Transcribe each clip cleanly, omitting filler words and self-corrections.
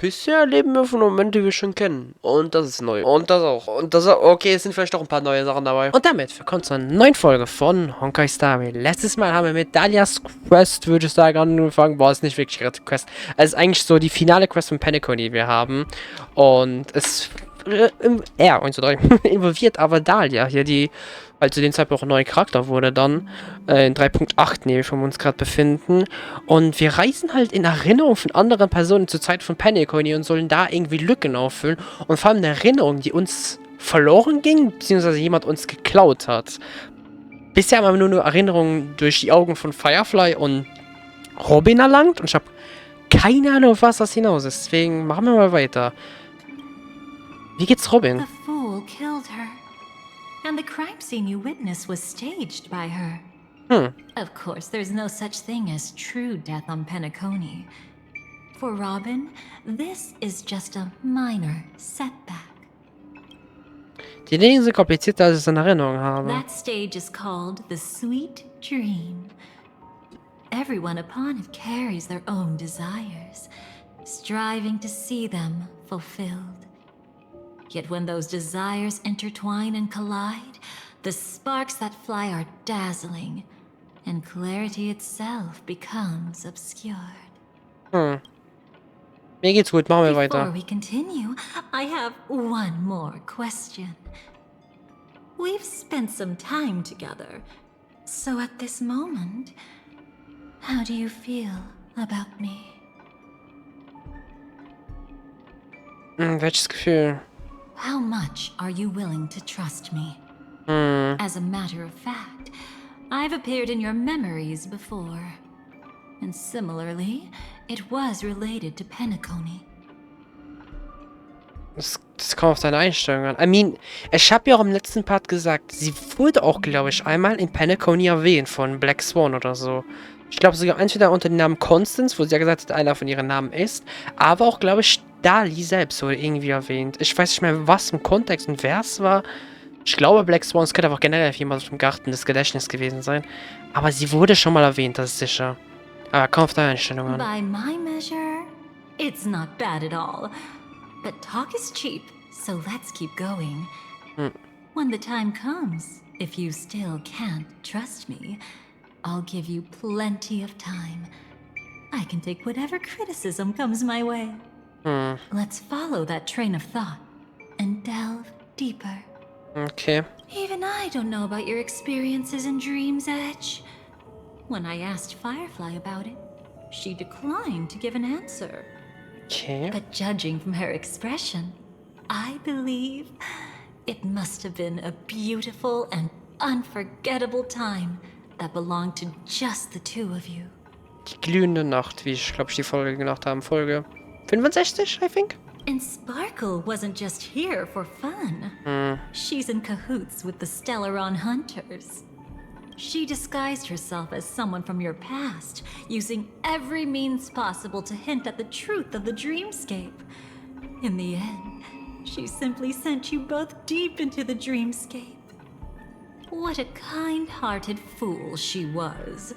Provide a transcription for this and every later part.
Bisher erleben wir von Momenten, die wir schon kennen. Und das ist neu. Und das auch. Und das auch. Okay, es sind vielleicht auch ein paar neue Sachen dabei. Und damit willkommen zur neuen Folge von Honkai Story. Letztes Mal haben wir mit Dahlias Quest, würde ich sagen, angefangen. Boah, ist nicht wirklich gerade Quest. Es ist eigentlich so die finale Quest von Panico, die wir haben. Und es und so involviert aber Dahlia hier, die weil zu dem Zeitpunkt auch ein neuer Charakter wurde dann, in 3.8 nehme ich, wo wir uns gerade befinden. Und wir reisen halt in Erinnerungen von anderen Personen zur Zeit von Panic-Uni und sollen da irgendwie Lücken auffüllen. Und vor allem eine Erinnerung, die uns verloren ging, beziehungsweise jemand uns geklaut hat. Bisher haben wir nur Erinnerungen durch die Augen von Firefly und Robin erlangt. Und ich habe keine Ahnung, auf was das hinaus ist. Deswegen machen wir mal weiter. Wie geht's Robin? The fool killed her. And the crime scene you witnessed was staged by her. Of course, there's no such thing as true death on Penacony. For Robin, this is just a minor setback. Die Dinge sind komplizierter, als ich es in Erinnerung habe. That stage is called the sweet dream. Everyone upon it carries their own desires, striving to see them fulfilled. Yet when those desires intertwine and collide, the sparks that fly are dazzling, and clarity itself becomes obscured. Mir geht's gut, machen wir weiter. Before we continue, I have one more question. We've spent some time together, so at this moment, how do you feel about me? Welches Gefühl? How much are you willing to trust me? As a matter of fact, I've appeared in your memories before. And similarly, it was related to Penacony. Das kommt auf deine Einstellung an. I mean, ich habe ja auch im letzten Part gesagt, sie wurde auch, glaube ich, einmal in Penacony erwähnt von Black Swan oder so. Ich glaube sogar entweder unter dem Namen Constance, wo sie ja gesagt hat, einer von ihren Namen ist, aber auch, glaube ich, Dahlie selbst wurde irgendwie erwähnt. Ich weiß nicht mehr, was im Kontext und wer es war. Ich glaube, Black Swan, es könnte einfach generell jemand aus dem Garten des Gedächtnisses gewesen sein. Aber sie wurde schon mal erwähnt, das ist sicher. Aber kommt auf deine Einstellung an. By my measure, it's not bad at all. But talk is cheap, so let's keep going. When the time comes, if you still can't trust me, I'll give you plenty of time. I can take whatever criticism comes my way. Let's follow that train of thought and delve deeper. Okay. Even I don't know about your experiences in Dream's Edge. When I asked Firefly about it, she declined to give an answer. Okay. But judging from her expression, I believe it must have been a beautiful and unforgettable time that belonged to just the two of you. Die glühende Nacht, wie ich glaube ich die Folge genannt haben. Folge 65, I think. And Sparkle wasn't just here for fun. She's in cahoots with the Stellaron Hunters. She disguised herself as someone from your past, using every means possible to hint at the truth of the dreamscape. In the end, she simply sent you both deep into the dreamscape. What a kind-hearted fool she was.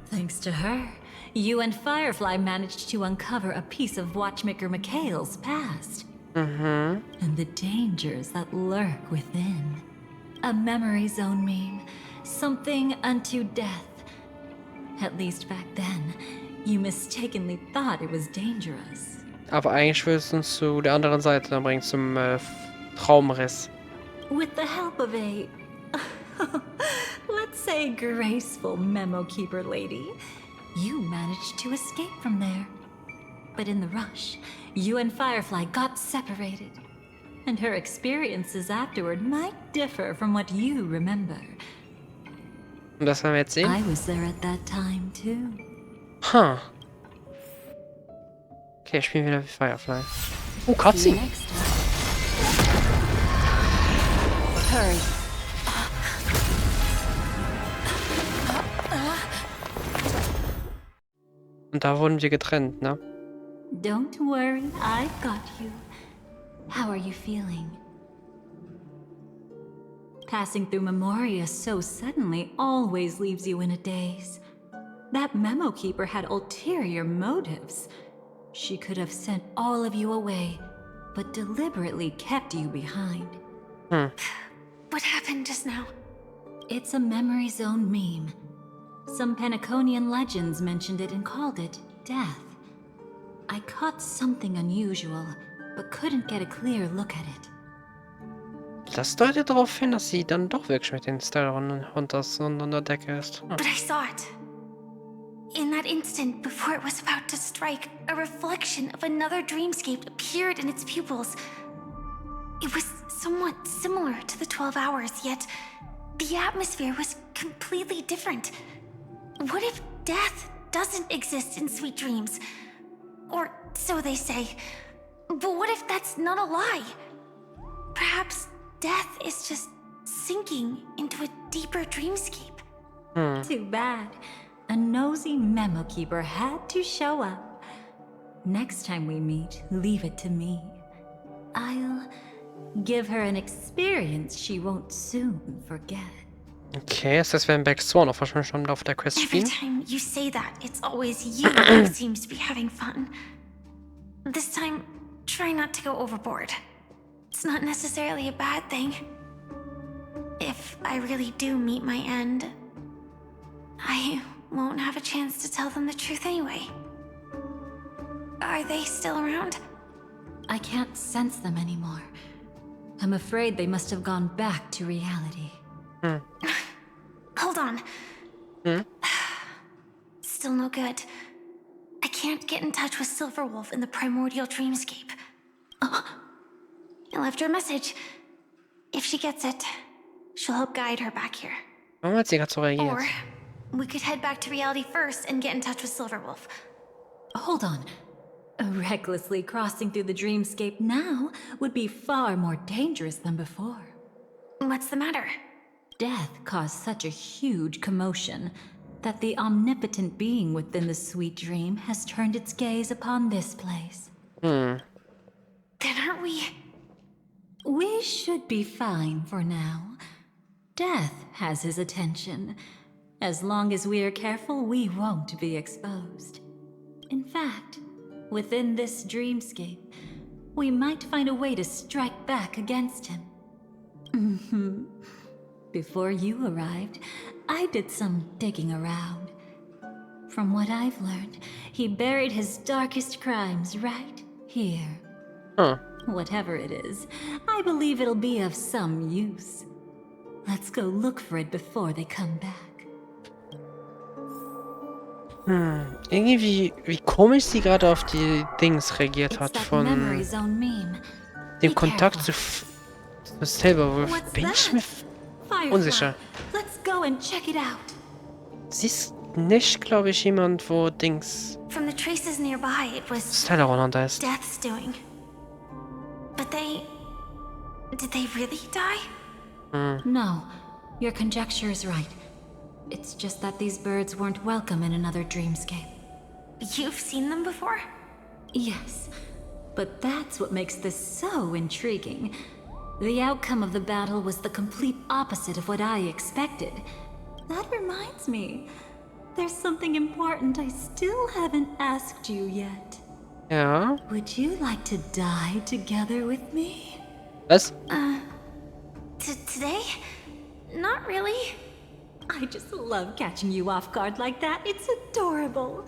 Thanks to her, you and Firefly managed to uncover a piece of Watchmaker Mikhail's past. And the dangers that lurk within. A memory zone meme, something unto death. At least back then, you mistakenly thought it was dangerous. Aber eigentlich will es uns zu der anderen Seite bringen, zum Traumriss. With the help of a, let's say, graceful memo keeper lady, you managed to escape from there. But in the rush, you and Firefly got separated. And her experiences afterward might differ from what you remember. Und das werden wir jetzt sehen? I was there at that time too. Okay, ich spiele wieder wie Firefly. Oh, See you Cutscene. next time. Hurry. Und da wurden wir getrennt, ne? Don't worry, I've got you. How are you feeling? Passing through Memoria so suddenly always leaves you in a daze. That memo keeper had ulterior motives. She could have sent all of you away, but deliberately kept you behind. What happened just now? It's a memory zone meme. Some Penaconian legends mentioned it and called it death. I caught something unusual, but couldn't get a clear look at it. Das deutet darauf hin, dass sie dann doch wirklich mit den Stellaren Hunters unter der Decke ist. But I saw it. In that instant, before it was about to strike, a reflection of another dreamscape appeared in its pupils. It was somewhat similar to the 12 hours, yet the atmosphere was completely different. What if death doesn't exist in sweet dreams? Or so they say. But what if that's not a lie? Perhaps death is just sinking into a deeper dreamscape. Too bad. A nosy memo keeper had to show up. Next time we meet, leave it to me. I'll give her an experience she won't soon forget. Okay, das heißt, wir werden Back 2 noch wahrscheinlich schon im Laufe der Quest Every spielen. time you say that, it's always you who seems to be having fun. This time, try not to go overboard. It's not necessarily a bad thing. If I really do meet my end, I won't have a chance to tell them the truth anyway. Are they still around? I can't sense them anymore. I'm afraid they must have gone back to reality. Hold on. Still no good. I can't get in touch with Silverwolf in the primordial dreamscape. Oh, I left her a message. If she gets it, she'll help guide her back here. Warum hat sie gerade so reagiert? Or we could head back to reality first and get in touch with Silverwolf. Hold on. Recklessly crossing through the dreamscape now would be far more dangerous than before. What's the matter? Death caused such a huge commotion that the omnipotent being within the sweet dream has turned its gaze upon this place. Then aren't we... We should be fine for now. Death has his attention. As long as we are careful, we won't be exposed. In fact, within this dreamscape, we might find a way to strike back against him. Before you arrived, I did some digging around. From what I've learned, he buried his darkest crimes right here. Whatever it is, I believe it'll be of some use. Let's go look for it before they come back. Irgendwie, wie komisch sie gerade auf die Dings reagiert hat von dem Kontakt zu Silverwolf. Bin ich mir unsicher. Let's go and check it out. Sie ist nicht, glaube ich, jemand, wo Dings From the traces nearby, it was Stellar Hunter ist. Death's doing. But they... Did they really die? No, your conjecture is right. It's just that these birds weren't welcome in another dreamscape. You've seen them before? Yes, but that's what makes this so intriguing. The outcome of the battle was the complete opposite of what I expected. That reminds me, there's something important I still haven't asked you yet. Ja. Would you like to die together with me? Was? Today? Not really. I just love catching you off guard like that. It's adorable.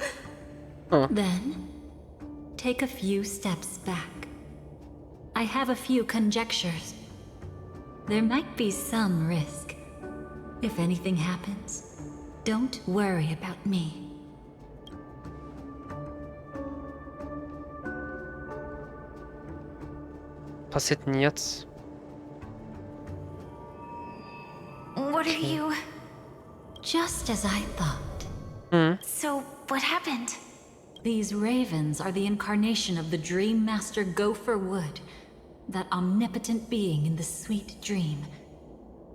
Then, take a few steps back. I have a few conjectures. There might be some risk. If anything happens, don't worry about me. Passiert denn jetzt? What are you... Just as I thought. So, what happened? These ravens are the incarnation of the Dream Master Gopher Wood, that omnipotent being in the sweet dream.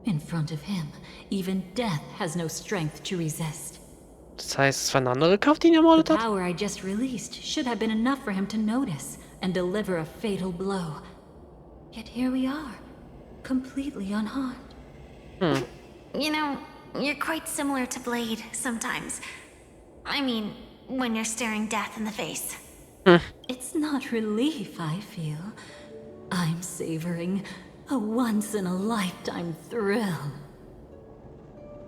In front of him, even death has no strength to resist. Das heißt, es war eine andere Kraft, die ihn ermordet The hat? power I just released should have been enough for him to notice and deliver a fatal blow. Yet here we are, completely unharmed. You know, you're quite similar to Blade sometimes. I mean, when you're staring death in the face. It's not relief I feel. I'm savoring a once-in-a-lifetime thrill.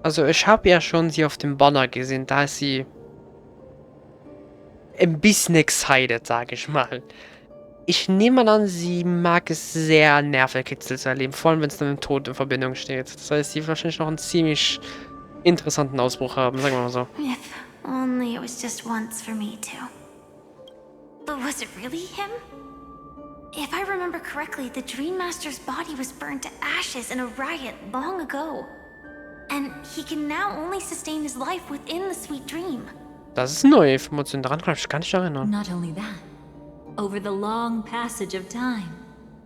Also ich habe ja schon sie auf dem Banner gesehen, da ist sie ein bisschen excited, sage ich mal. Ich nehme an, sie mag es sehr, Nervenkitzel zu erleben, vor allem wenn es dann mit dem Tod in Verbindung steht. Das heißt, sie wird wahrscheinlich noch einen ziemlich interessanten Ausbruch haben, sagen wir mal so. If only it was just once for me too. But was it really him? If I remember correctly, the Dream Master's body was burned to ashes in a riot long ago. And he can now only sustain his life within the sweet dream. Das ist neue Information, daran kann ich mich gar nicht erinnern. Not only that, over the long passage of time,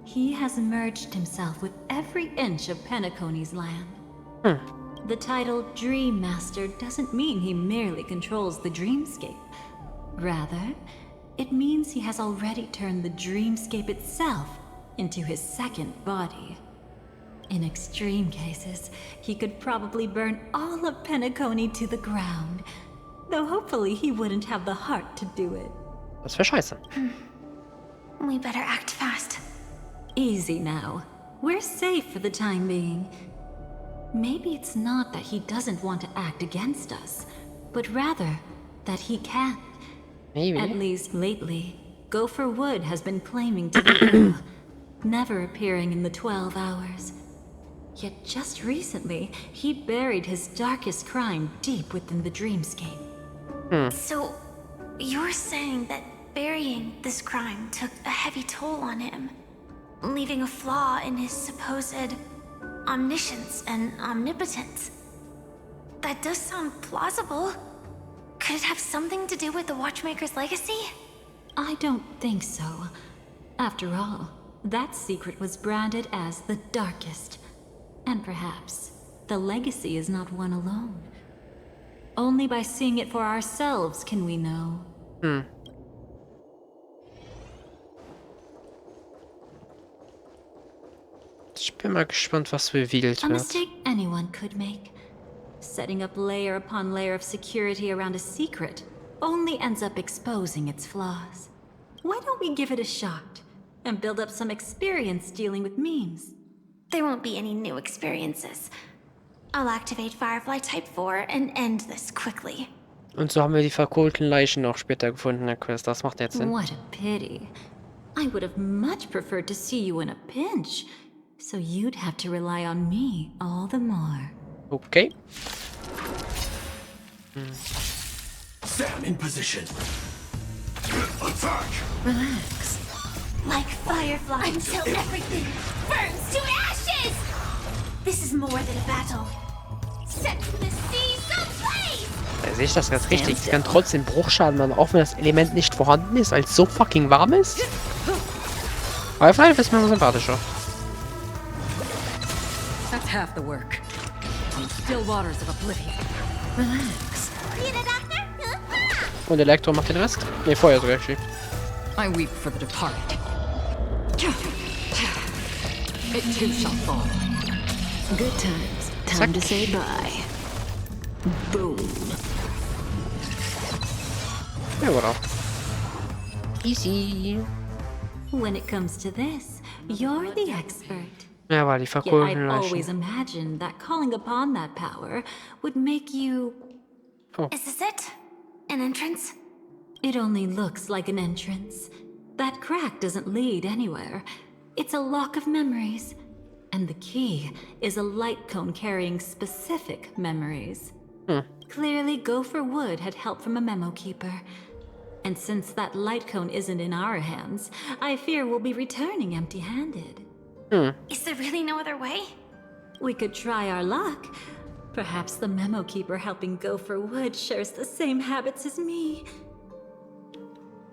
he has merged himself with every inch of Penacony's land. The title Dream Master doesn't mean he merely controls the dreamscape. Rather, it means he has already turned the dreamscape itself into his second body. In extreme cases, he could probably burn all of Penacony to the ground, though hopefully he wouldn't have the heart to do it. Das wäre scheiße. We better act fast. Easy now. We're safe for the time being. Maybe it's not that he doesn't want to act against us, but rather that he can't. Maybe. At least lately, Gopher Wood has been claiming to be ill, never appearing in the 12 hours. Yet just recently, he buried his darkest crime deep within the dreamscape. So, you're saying that burying this crime took a heavy toll on him, leaving a flaw in his supposed omniscience and omnipotence. That does sound plausible. Could it have something to do with the Watchmaker's legacy? I don't think so. After all, that secret was branded as the darkest. And perhaps the legacy is not one alone. Only by seeing it for ourselves can we know. Ich bin mal gespannt, was revealed A wird. mistake anyone could make. Setting up layer upon layer of security around a secret only ends up exposing its flaws. Why don't we give it a shot and build up some experience dealing with memes? There won't be any new experiences. I'll activate Firefly Type 4 and end this quickly. Und so haben wir die verkohlten Leichen auch später gefunden in der Quest. Das macht jetzt Sinn. What a pity. I would have much preferred to see you in a pinch, so you'd have to rely on me all the more. Okay. Stand in position. Attack! Relax. Like Firefly until everything burns to ashes! This is more than a battle. Set the seas ablaze! Da sehe ich das ganz richtig. Sie kann trotzdem Bruchschaden machen, auch wenn das Element nicht vorhanden ist, weil es so fucking warm ist. Aber vielleicht ist mir sympathischer. That's half the work. On the still waters of oblivion. Relax. Need a doctor? Und Elektro macht den Rest? Ne, Feuer sogar, actually. I weep for the departed. It too shall fall. Good times. Time to say bye. Boom. Ja, oder? Easy. When it comes to this, you're the expert. Ja, weil die Yet verkohlten I've always Leichen. imagined that calling upon that power would make you... Is this it? An entrance? It only looks like an entrance. That crack doesn't lead anywhere. It's a lock of memories. And the key is a light cone carrying specific memories. Clearly, Gopher Wood had help from a memo keeper. And since that light cone isn't in our hands, I fear we'll be returning empty-handed. Is there really no other way? We could try our luck. Perhaps the memo keeper helping Gopher Wood shares the same habits as me.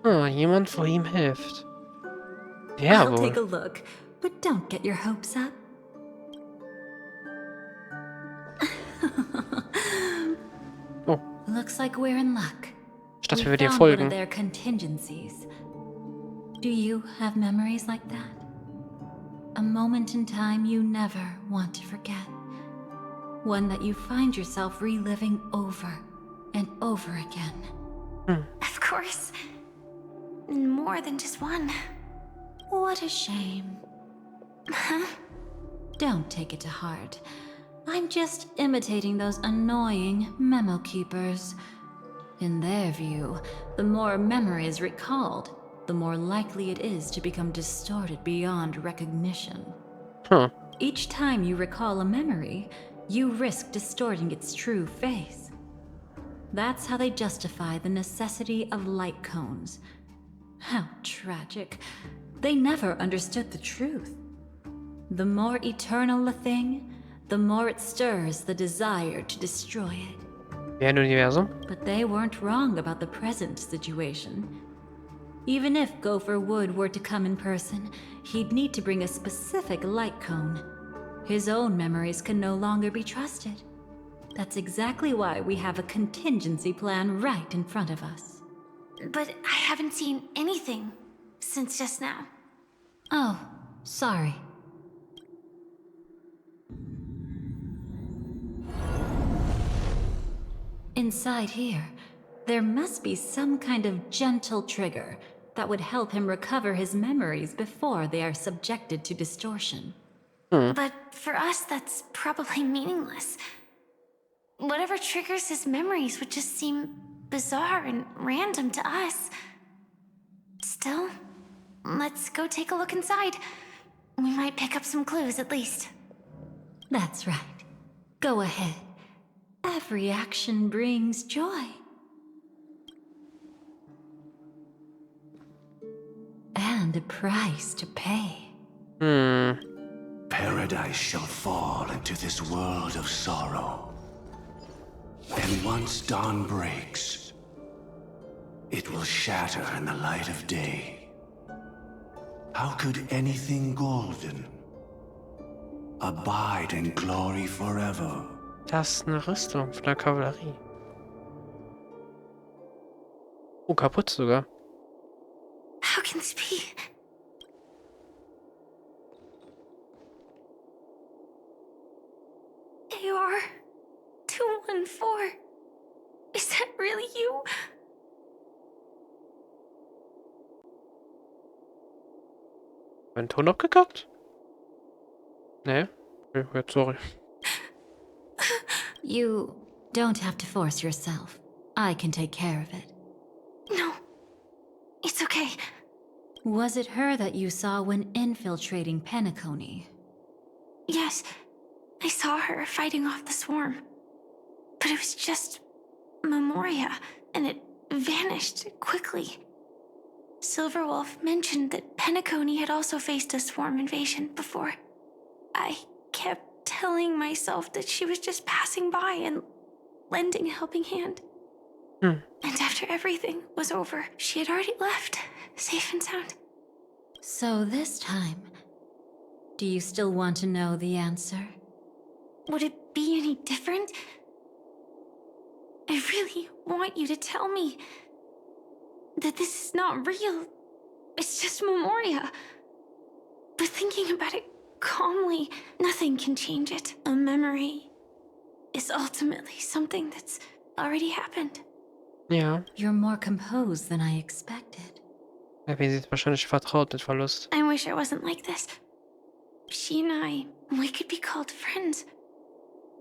Jemand, wo ihm hilft. Ja, I'll take a wohl. look, but don't get your hopes up. Oh, Looks like we're in luck. ich dachte, We wir würden dir found one of folgen. their contingencies. Do you have memories like that? A moment in time you never want to forget. One that you find yourself reliving over and over again. Of course. and more than just one. What a shame. Huh? Don't take it to heart. I'm just imitating those annoying memo keepers. In their view, the more memory is recalled, the more likely it is to become distorted beyond recognition. Huh. Each time you recall a memory, you risk distorting its true face. That's how they justify the necessity of light cones. How tragic. They never understood the truth. The more eternal a thing, the more it stirs the desire to destroy it. Wie ein Universum? But they weren't wrong about the present situation. Even if Gopher Wood were to come in person, he'd need to bring a specific light cone. His own memories can no longer be trusted. That's exactly why we have a contingency plan right in front of us. But I haven't seen anything since just now. Oh, sorry. Inside here, there must be some kind of gentle trigger that would help him recover his memories before they are subjected to distortion. But for us, that's probably meaningless. Whatever triggers his memories would just seem bizarre and random to us. Still, let's go take a look inside. We might pick up some clues at least. That's right. Go ahead. Every action brings joy. And a price to pay. Paradise shall fall into this world of sorrow. And once dawn breaks, it will shatter in the light of day. How could anything golden abide in glory forever? Das ist eine Rüstung von der Kavallerie. Oh, kaputt sogar. How can this be? AR 214. Is that really you? Mein Ton abgekackt? Nee. Okay, sorry. You don't have to force yourself. I can take care of it. No, it's okay. Was it her that you saw when infiltrating Penacony? Yes, I saw her fighting off the swarm. But it was just Memoria, and it vanished quickly. Silverwolf mentioned that Penacony had also faced a swarm invasion before. I kept telling myself that she was just passing by and lending a helping hand. And after everything was over, she had already left, safe and sound. So this time, do you still want to know the answer? Would it be any different? I really want you to tell me that this is not real. It's just Memoria. But thinking about it calmly, nothing can change it. A memory is ultimately something that's already happened. Ja. You're more composed than I expected. Wie sie ist wahrscheinlich vertraut mit Verlust. I wish I wasn't like this. She and we could be called friends.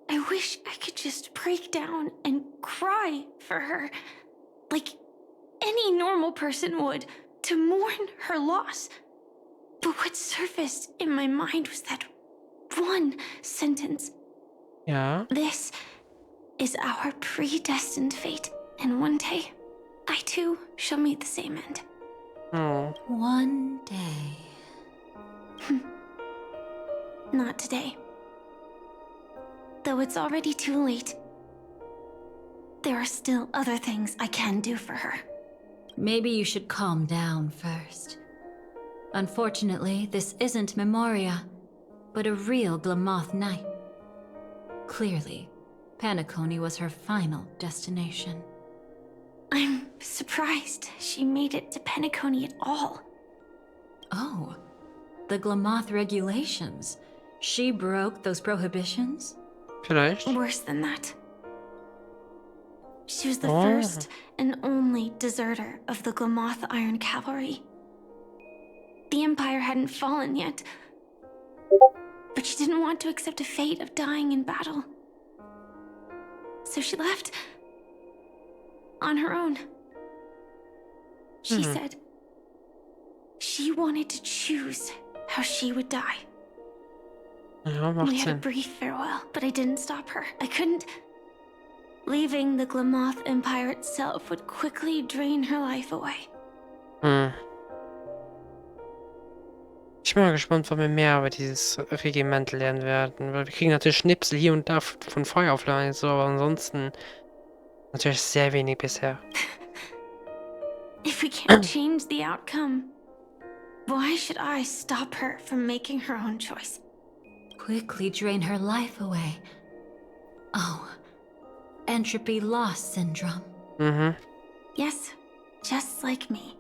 I wish I could just break down and cry for her, like any normal person would, to mourn her loss. But what surfaced in my mind was that one sentence. Ja. This is our predestined fate, and one day, I too shall meet the same end. Oh. One day. Not today. Though it's already too late, there are still other things I can do for her. Maybe you should calm down first. Unfortunately, this isn't Memoria, but a real Glamoth Knight. Clearly, Penacony was her final destination. I'm surprised she made it to Penacony at all. Oh, the Glamoth regulations. She broke those prohibitions? Vielleicht. Worse than that. She was the first and only deserter of the Glamoth Iron Cavalry. The Empire hadn't fallen yet, but she didn't want to accept a fate of dying in battle. So she left on her own. She said she wanted to choose how she would die. Ja, macht We had a Sinn. brief farewell, but I didn't stop her. I couldn't. Leaving the Glamoth Empire itself would quickly drain her life away. Ich bin mal gespannt, wann wir mehr über dieses Regiment lernen werden. Weil wir kriegen natürlich Schnipsel hier und da von Firefly, so, aber ansonsten natürlich sehr wenig bisher. If we can't change the outcome, why should I stop her from making her own choice? Quickly drain her life away. Oh, entropy loss syndrome. Yes, just like me.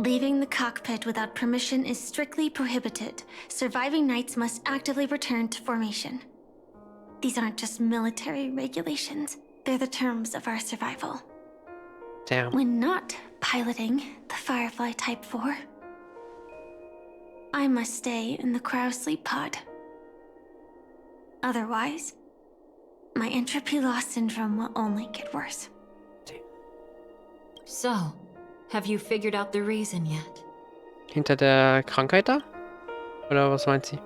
Leaving the cockpit without permission is strictly prohibited. Surviving knights must actively return to formation. These aren't just military regulations, they're the terms of our survival. Damn. When not piloting the Firefly Type 4, I must stay in the cryo sleep pod. Otherwise, my entropy loss syndrome will only get worse. So, have you figured out the reason yet? Hinter der Krankheit da? Oder was meint sie?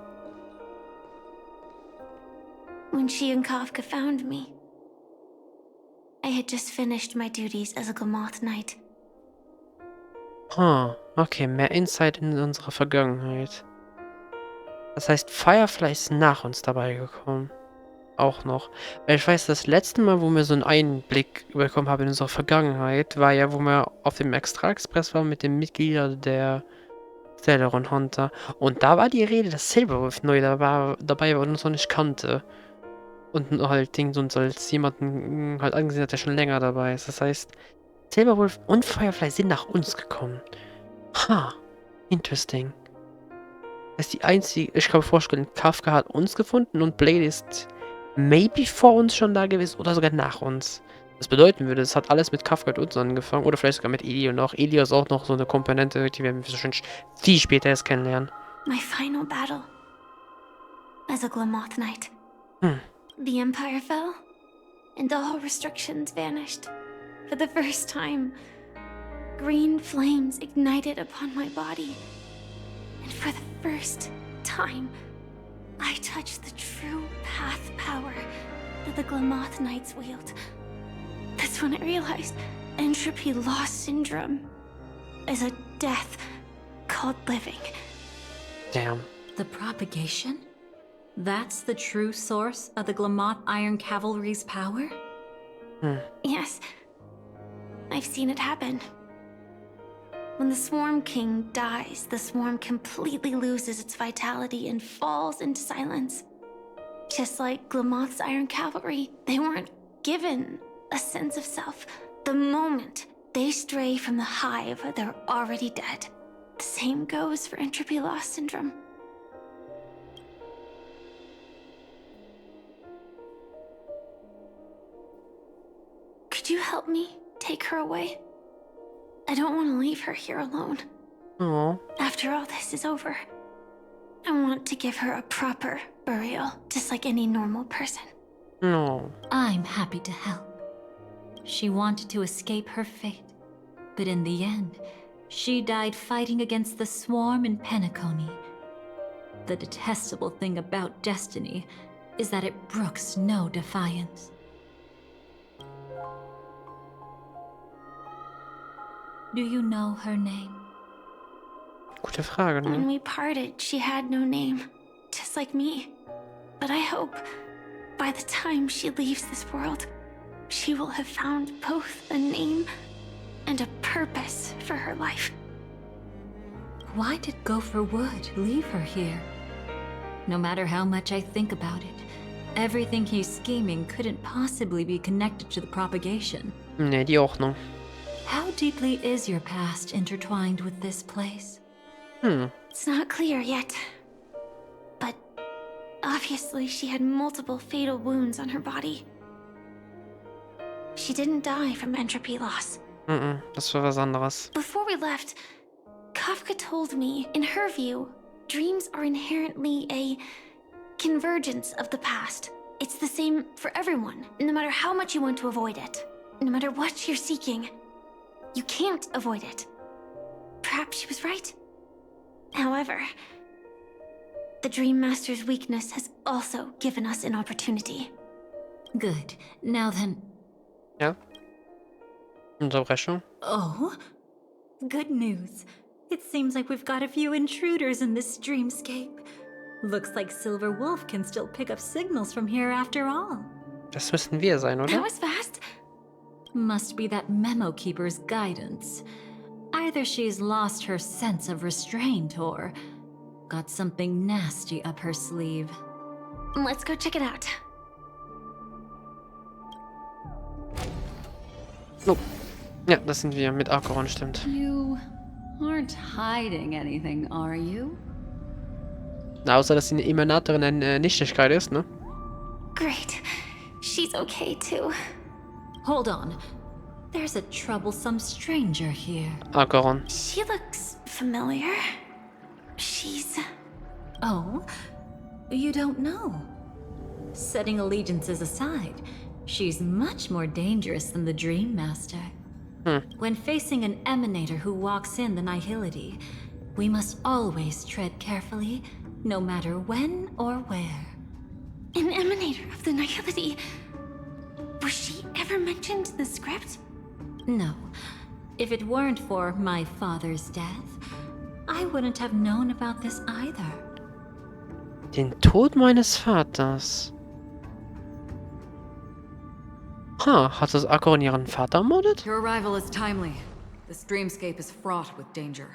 When she and Kafka found me, I had just finished my duties as a Glamoth Knight. Okay, mehr Insight in unsere Vergangenheit. Das heißt, Firefly ist nach uns dabei gekommen. Auch noch. Weil ich weiß, das letzte Mal, wo wir so einen Einblick bekommen haben in unsere Vergangenheit, war ja, wo wir auf dem Extra-Express waren mit den Mitgliedern der Stellar und Hunter. Und da war die Rede, dass Silverwolf neu dabei war und uns noch nicht kannte. Und halt Ding und so als jemanden halt angesehen hat, der schon länger dabei ist. Das heißt, Silverwolf und Firefly sind nach uns gekommen. Interesting. Das ist die einzige, ich kann mir vorstellen, Kafka hat uns gefunden und Blade ist maybe vor uns schon da gewesen oder sogar nach uns. Das bedeuten würde, es hat alles mit Kafka und uns angefangen oder vielleicht sogar mit Elio noch. Elio ist auch noch so eine Komponente, die wir wahrscheinlich viel später erst kennenlernen. My final battle as a Glamoth Knight. The Empire fell, and all restrictions vanished. For the first time, green flames ignited upon my body. And for the first time, I touched the true path power that the Glamoth Knights wield. That's when I realized entropy loss syndrome is a death called living. Damn. The propagation? That's the true source of the Glamoth Iron Cavalry's power? Yes, I've seen it happen. When the Swarm King dies, the Swarm completely loses its vitality and falls into silence. Just like Glamoth's Iron Cavalry, they weren't given a sense of self. The moment they stray from the hive, they're already dead. The same goes for entropy loss syndrome. Could you help me take her away? I don't want to leave her here alone. Oh. After all this is over, I want to give her a proper burial, just like any normal person. No. I'm happy to help. She wanted to escape her fate, but in the end, she died fighting against the Swarm in Penacony. The detestable thing about destiny is that it brooks no defiance. Do you know her name? Gute Frage, When ne? we parted, she had no name, just like me. But I hope, by the time she leaves this world, she will have found both a name and a purpose for her life. Why did Gopher Wood leave her here? No matter how much I think about it, everything he's scheming couldn't possibly be connected to the propagation. Ne, die Ordnung. How deeply is your past intertwined with this place? It's not clear yet. But obviously she had multiple fatal wounds on her body. she didn't die from entropy loss. Das war was anderes. Before we left, Kafka told me, in her view, dreams are inherently a convergence of the past. It's the same for everyone, no matter how much you want to avoid it. No matter what you're seeking, you can't avoid it. Perhaps she was right. However, the Dream Master's weakness has also given us an opportunity. Good. Now then... Ja. Unterbrechung. Oh? Good news. It seems like we've got a few intruders in this dreamscape. Looks like Silver Wolf can still pick up signals from here after all. Das müssten wir sein, oder? That was fast. Must be that memo keeper's guidance. Either she's lost her sense of restraint or got something nasty up her sleeve. Let's go check it out. Oh. Ja, das sind wir mit Acheron, stimmt. You aren't hiding anything, are you? Na, außer, dass sie eine Emanatorin eine Nichtigkeit ist, ne? Great. She's okay too. Hold on. There's a troublesome stranger here. Acheron. She looks familiar. She's... Oh? You don't know? Setting allegiances aside, she's much more dangerous than the Dream Master. When facing an emanator who walks in the nihility, we must always tread carefully, no matter when or where. an emanator of the nihility. Was she ever mentioned in the script? No. If it weren't for my father's death, I wouldn't have known about this either. Den Tod meines Vaters. Hat das Acheron ihren Vater ermordet? Your arrival is timely. This dreamscape is fraught with danger.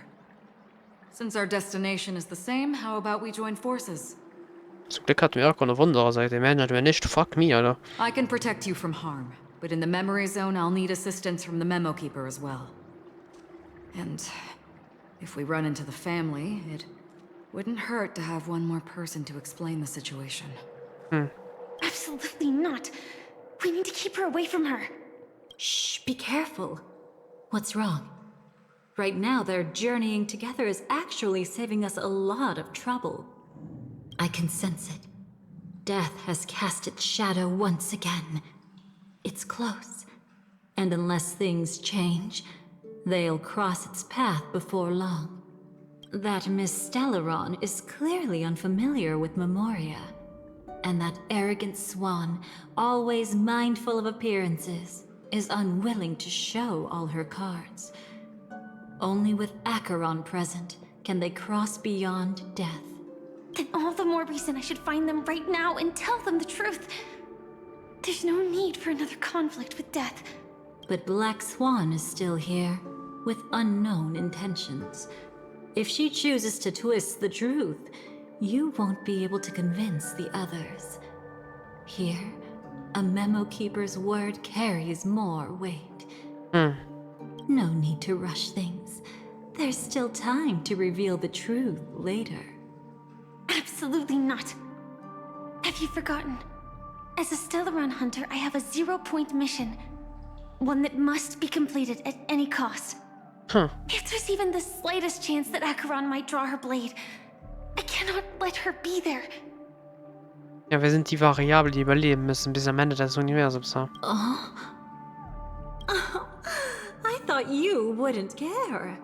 Since our destination is the same, how about we join forces? Zum Glück hatten wir Acheron auf unserer Seite. Imagine, hatten wir nicht. Fuck me, Alter. I can protect you from harm, but in the memory zone, I'll need assistance from the memo keeper as well. And if we run into the family, it wouldn't hurt to have one more person to explain the situation. Absolutely not. We need to keep her away from her. Shh, be careful. What's wrong? Right now, their journeying together is actually saving us a lot of trouble. I can sense it. Death has cast its shadow once again. It's close. And unless things change, they'll cross its path before long. That Miss Stellaron is clearly unfamiliar with Memoria. And that arrogant swan, always mindful of appearances, is unwilling to show all her cards. Only with Acheron present can they cross beyond death. Then all the more reason I should find them right now and tell them the truth. There's no need for another conflict with death. But Black Swan is still here, with unknown intentions. If she chooses to twist the truth, you won't be able to convince the others. Here, a memo keeper's word carries more weight. No need to rush things. There's still time to reveal the truth later. Absolutely not. Have you forgotten? As a Stellaron hunter, I have a 0-point mission. One that must be completed at any cost. If there's even the slightest chance that Acheron might draw her blade, I cannot let her be there. Ja, wir sind die Variable, die überleben müssen bis am Ende des Universums. I thought you wouldn't care.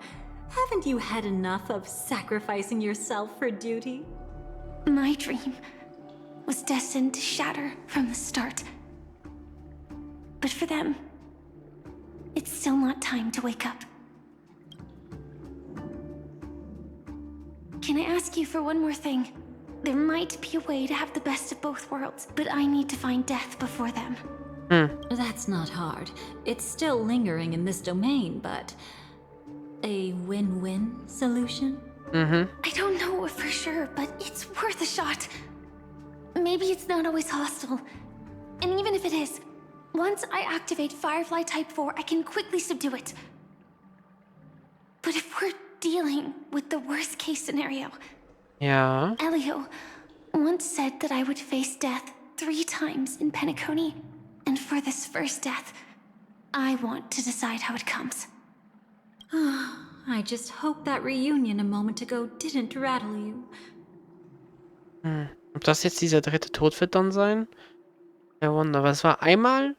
Haven't you had enough of sacrificing yourself for duty? My dream was destined to shatter from the start. But for them, it's still not time to wake up. Can I ask you for one more thing? There might be a way to have the best of both worlds, but I need to find death before them. That's not hard. It's still lingering in this domain, but... a win-win solution? I don't know for sure, but it's worth a shot. Maybe it's not always hostile. And even if it is, once I activate Firefly Type 4, I can quickly subdue it. But if we're dealing with the worst case scenario... Ja. Elio once said that I would face death 3 times in Penacony. And for this first death, I want to decide how it comes. I just hope that reunion a moment ago didn't rattle you. Ob das jetzt dieser dritte Tod wird dann sein? Ja, Wunder. Aber es war einmal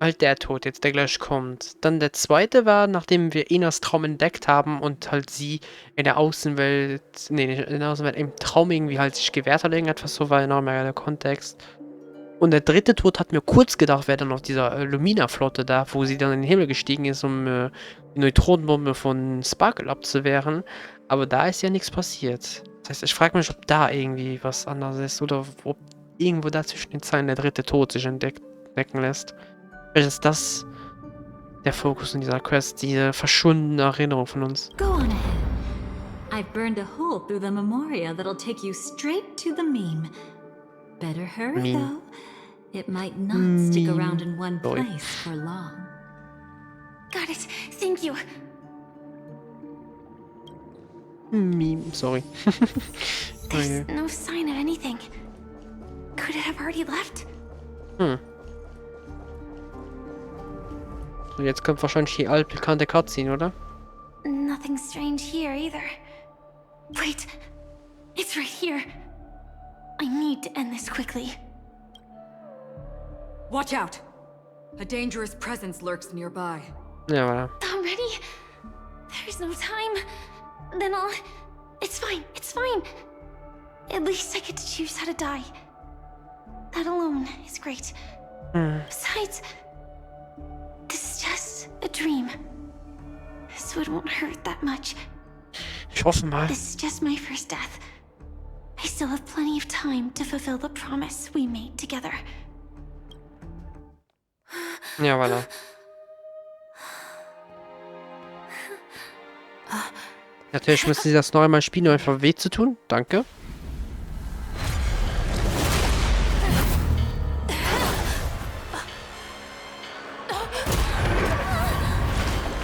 halt der Tod jetzt, der gleich kommt. Dann der zweite war, nachdem wir Inas Traum entdeckt haben und halt sie in der Außenwelt, nee, nicht in der Außenwelt, im Traum irgendwie halt sich gewehrt hat, irgendetwas, so war genau mehr der Kontext. Und der dritte Tod hat mir kurz gedacht, wäre dann auf dieser Lumina-Flotte da, wo sie dann in den Himmel gestiegen ist, um die Neutronenbombe von Sparkle abzuwehren. Aber da ist ja nichts passiert. Das heißt, ich frage mich, ob da irgendwie was anderes ist oder ob irgendwo da zwischen den Zeilen der dritte Tod sich entdecken lässt. Vielleicht ist das der Fokus in dieser Quest, diese verschwundene Erinnerung von uns. Go on ahead. I've burned a hole through the memoria that'll take you straight to the meme. Better hurry, though. It might not stick around in one place for long. Got it. Thank you. Meme, sorry. There's no sign of anything. Could it have already left? Und jetzt kommt wahrscheinlich die altbekannte Cutscene, oder? Nothing strange here either. Wait, it's right here. I need to end this quickly. Watch out! A dangerous presence lurks nearby. Ja, voilà. Already? There's no time. Then I'll... It's fine, it's fine. At least I get to choose how to die. That alone is great. Besides, this is just a dream. So it won't hurt that much. Ich hoffe mal. This is just my first death. I still have plenty of time to fulfill the promise we made together. Ja, voilà. Natürlich müssen sie das noch einmal spielen, um einfach weh zu tun. Danke.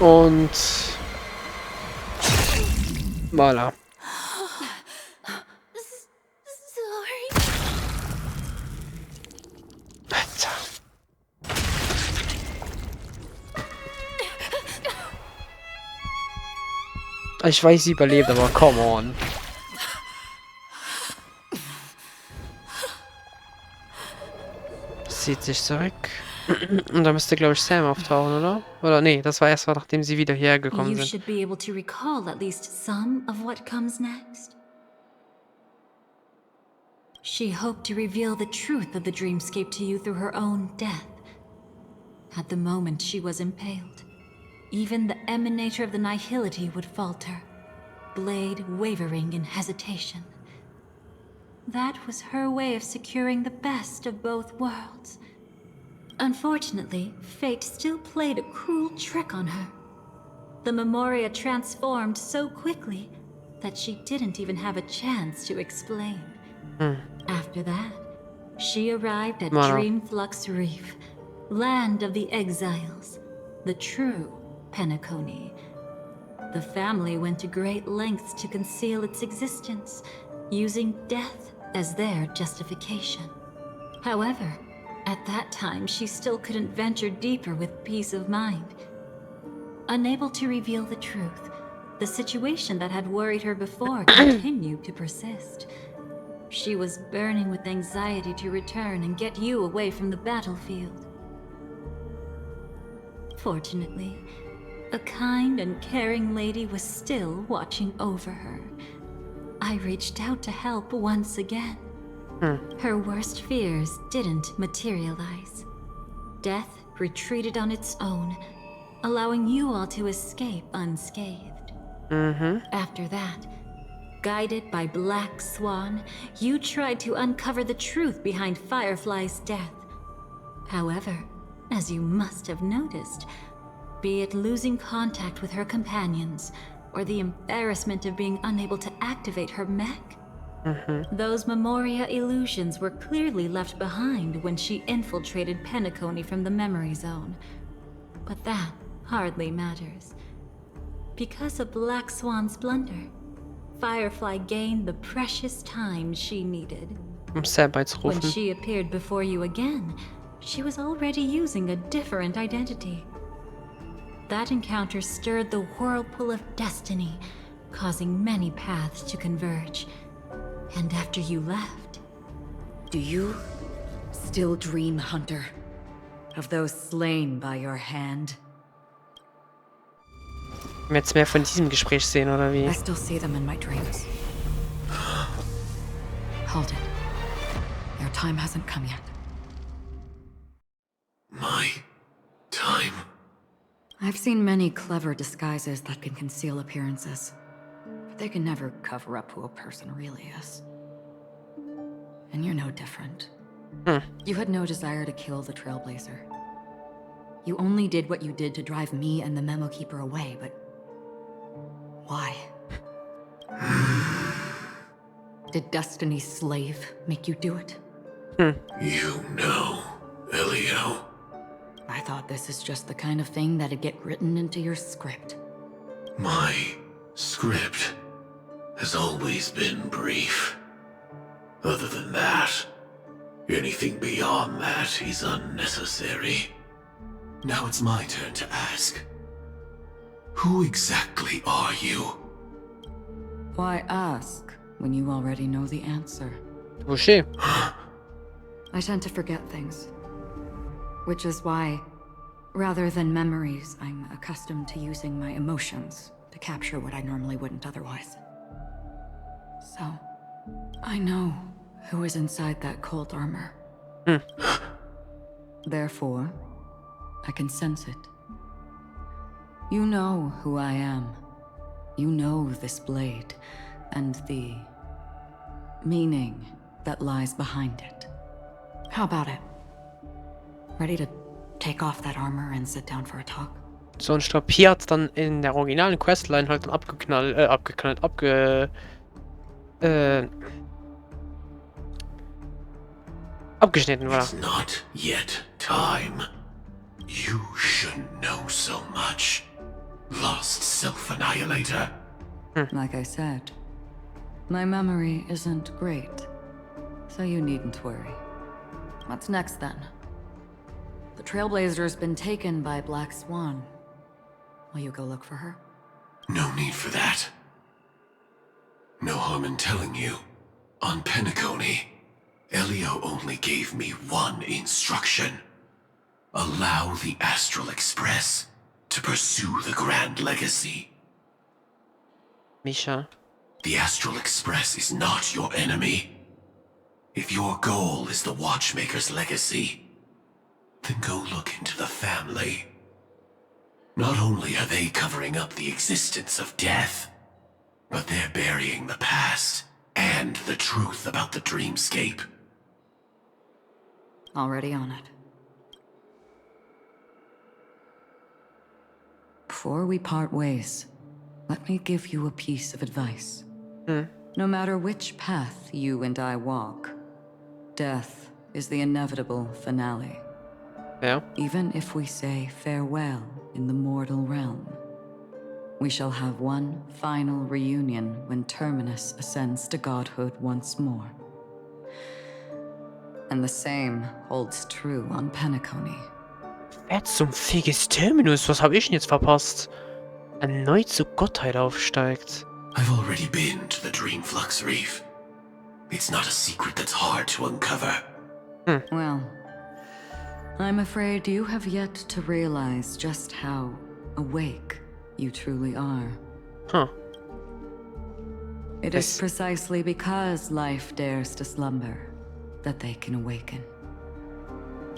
Und... Voilà. Sorry. Alter. Ich weiß, sie überlebt, aber come on. Zieht sich zurück. Und da müsste, glaube ich, Sam auftauchen, oder? Oder nee, das war erst mal, nachdem sie wieder hierher gekommen You sind. should be able to recall at least some of what comes next. She hoped to reveal the truth of the dreamscape to you through her own death. At the moment she was impaled, even the emanator of the nihility would falter, blade wavering in hesitation. That was her way of securing the best of both worlds. Unfortunately, fate still played a cruel trick on her. The memoria transformed so quickly that she didn't even have a chance to explain. After that, she arrived at Dreamflux Reef, land of the exiles, the true Penacony. The family went to great lengths to conceal its existence, using death as their justification. However, at that time, she still couldn't venture deeper with peace of mind. Unable to reveal the truth, the situation that had worried her before continued to persist. She was burning with anxiety to return and get you away from the battlefield. Fortunately, a kind and caring lady was still watching over her. I reached out to help once again. Her worst fears didn't materialize. Death retreated on its own, allowing you all to escape unscathed. After that, guided by Black Swan, you tried to uncover the truth behind Firefly's death. However, as you must have noticed, be it losing contact with her companions, or the embarrassment of being unable to activate her mech, those memoria illusions were clearly left behind when she infiltrated Penacony from the memory zone. But that hardly matters. Because of Black Swan's blunder, Firefly gained the precious time she needed. When she appeared before you again, she was already using a different identity. That encounter stirred the whirlpool of destiny, causing many paths to converge. And after you left... Do you still dream, Hunter, of those slain by your hand? Wir jetzt mehr von diesem Gespräch sehen, oder wie? I still see them in my dreams. Hold it. Their time hasn't come yet. My time? I've seen many clever disguises that can conceal appearances, but they can never cover up who a person really is. And you're no different. You had no desire to kill the Trailblazer. You only did what you did to drive me and the Memo Keeper away, but... why? Did Destiny's slave make you do it? You know, Elio. I thought this is just the kind of thing that'd get written into your script. My script has always been brief. Other than that, anything beyond that is unnecessary. Now it's my turn to ask. Who exactly are you? Why ask when you already know the answer? Boucher. I tend to forget things. Which is why, rather than memories, I'm accustomed to using my emotions to capture what I normally wouldn't otherwise. So, I know who is inside that cold armor. Therefore, I can sense it. You know who I am. You know this blade, and the meaning that lies behind it. How about it? Ready to take off that armor and sit down for a talk? So, und ich glaube, hier hat's dann in der originalen Questline halt dann abgeschnitten, voilà. It's not yet time. You shouldn't know so much. Lost self-annihilator. Like I said, my memory isn't great, so you needn't worry. What's next then? The Trailblazer's been taken by Black Swan. Will you go look for her? No need for that. No harm in telling you. On Penacony, Elio only gave me one instruction. Allow the Astral Express to pursue the Grand Legacy. Misha. The Astral Express is not your enemy. If your goal is the Watchmaker's legacy, then go look into the family. Not only are they covering up the existence of death, but they're burying the past and the truth about the dreamscape. Already on it. Before we part ways, let me give you a piece of advice. No matter which path you and I walk, death is the inevitable finale. Ja. Even if we say farewell in the mortal realm, we shall have one final reunion when Terminus ascends to godhood once more. And the same holds true on Penacony. Wer zum Fick ist Terminus? Was habe ich denn jetzt verpasst? Erneut zur Gottheit aufsteigt. I've already been to the Dreamflux Reef. It's not a secret that's hard to uncover. Well, I'm afraid you have yet to realize just how awake you truly are. Huh. It is precisely because life dares to slumber that they can awaken.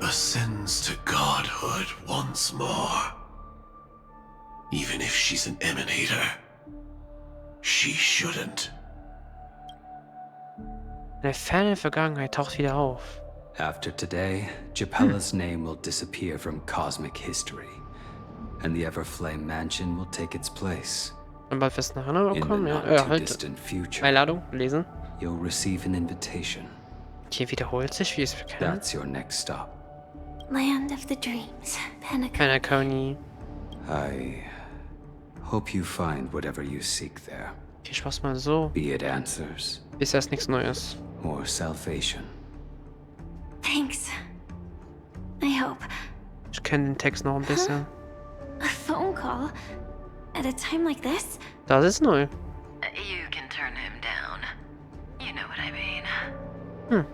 Ascends to godhood once more. Even if she's an emanator, she shouldn't. Eine ferne Vergangenheit taucht wieder auf. After today, Japella's name will disappear from cosmic history, and the Everflame Mansion will take its place. Und bald wirst du eine Erinnerung In the bekommen, not ja. too Halt. distant future, Einladung, lesen. you'll receive an invitation. Hier wiederholt sich, wie es bekannt. That's your next stop. Land of the Dreams, Penacony. Penacony. I hope you find whatever you seek there, Viel Spaß mal so. be it answers Bis erst nichts Neues. or salvation. Thanks. hope. Ich kenne den Text noch ein bisschen. A phone call? At a time like this? Das ist neu. You can turn him down. You know what I mean.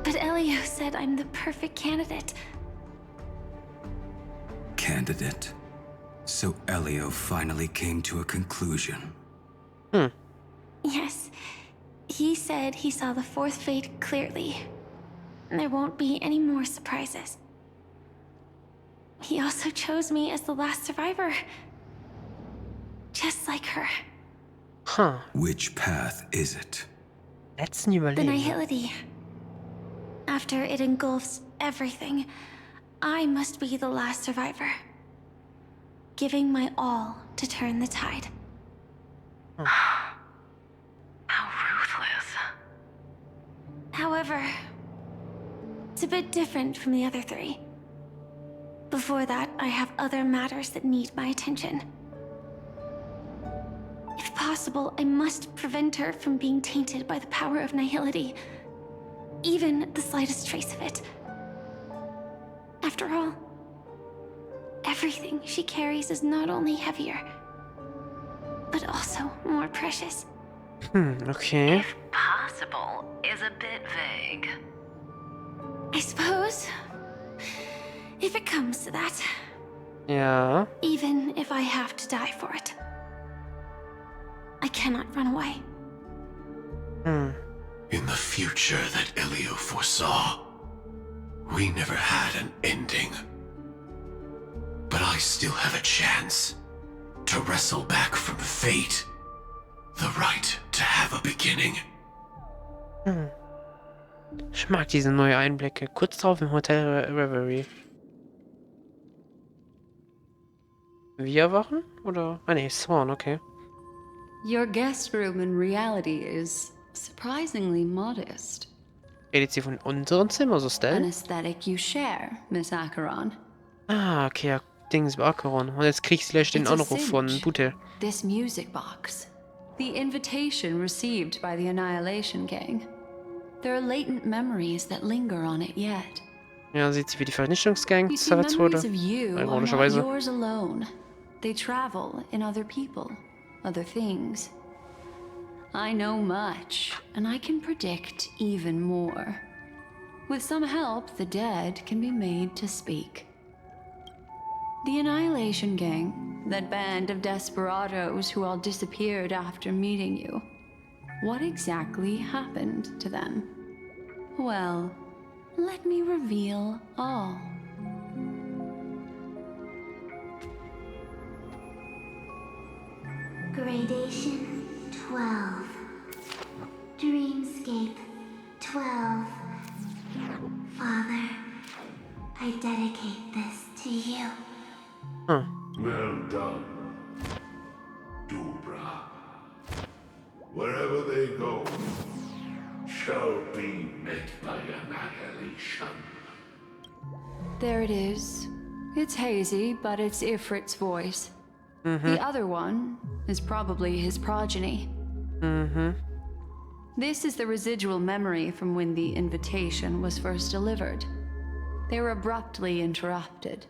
But Elio said I'm the perfect candidate. Candidate. So Elio finally came to a conclusion. Yes. He said he saw the fourth fate clearly. There won't be any more surprises. He also chose me as the last survivor. Just like her. Huh. Which path is it? Letzten The Überleben. nihility. After it engulfs everything, I must be the last survivor. Giving my all to turn the tide. How ruthless. However, it's a bit different from the other three. Before that, I have other matters that need my attention. If possible, I must prevent her from being tainted by the power of nihility. Even the slightest trace of it. After all, everything she carries is not only heavier, but also more precious. Okay. If possible is a bit vague. I suppose, if it comes to that, Ja. even if I have to die for it, I cannot run away. In the future that Elio foresaw, we never had an ending. But I still have a chance to wrestle back from fate the right to have a beginning. Ich mag diese neuen Einblicke. Kurz drauf im Hotel Reverie. Wir wachen? Oder? Ah ne, Swan, okay. Your guest room in reality is surprisingly modest. Redet sie von unserem Zimmer, so An Stellen? aesthetic you share, Miss Acheron. Ah, okay, ja, Dings Acheron. Und jetzt kriegst du gleich den It's a Anruf von cinch. Bute. This music box. The invitation received by the Annihilation Gang. There are latent memories that linger on it yet. Ja, sieht sie, wie die Vernichtungsgang You see, zerfetzt wurde. memories of you are not Ironischerweise. yours alone. They travel in other people, other things. I know much, and I can predict even more. With some help, the dead can be made to speak. The Annihilation Gang, that band of desperados who all disappeared after meeting you. What exactly happened to them? Well, let me reveal all. Gradation 12. Dreamscape 12. Father, I dedicate this to you. Well done, Dubra. Wherever they go, shall be met by annihilation. There it is. It's hazy, but it's Ifrit's voice. The other one is probably his progeny. This is the residual memory from when the invitation was first delivered. They were abruptly interrupted.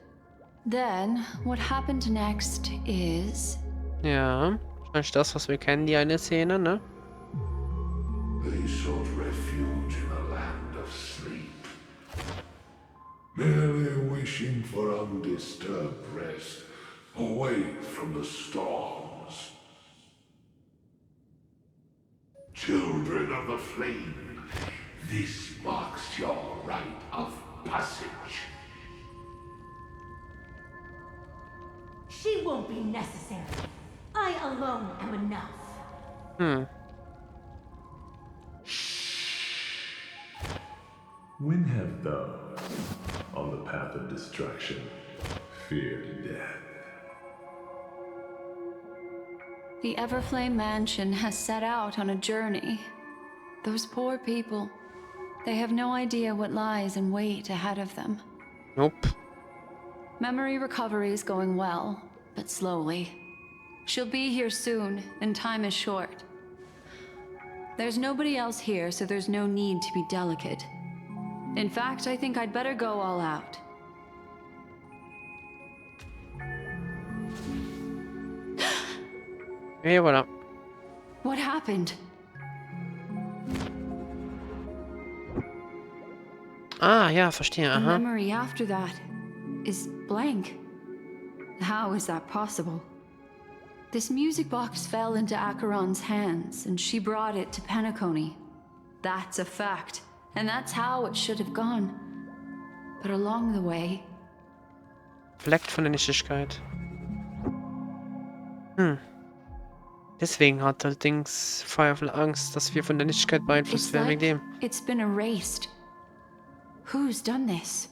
Then, what happened next is... Ja, wahrscheinlich das, was wir kennen, die eine Szene, ne? They sought refuge in a land of sleep, merely wishing for undisturbed rest, away from the storms. Children of the flame, this marks your rite of passage. She won't be necessary. I alone am enough. When have those on the path of destruction feared death? The Everflame Mansion has set out on a journey. Those poor people, they have no idea what lies in wait ahead of them. Nope. Memory recovery is going well, but slowly. She'll be here soon, and time is short. There's nobody else here, so there's no need to be delicate. In fact, I think I'd better go all out. Et voilà. What happened? Ah, ja, verstehe. The Aha. memory after that is blank. How is that possible? This music box fell into Acheron's hands, and she brought it to Penacony. That's a fact, and that's how it should have gone. But along the way... Fleckt von der Nichtigkeit. Deswegen hat allerdings Firefly Angst, dass wir von der Nichtigkeit beeinflusst It's werden like wegen it's been erased. Who's done this?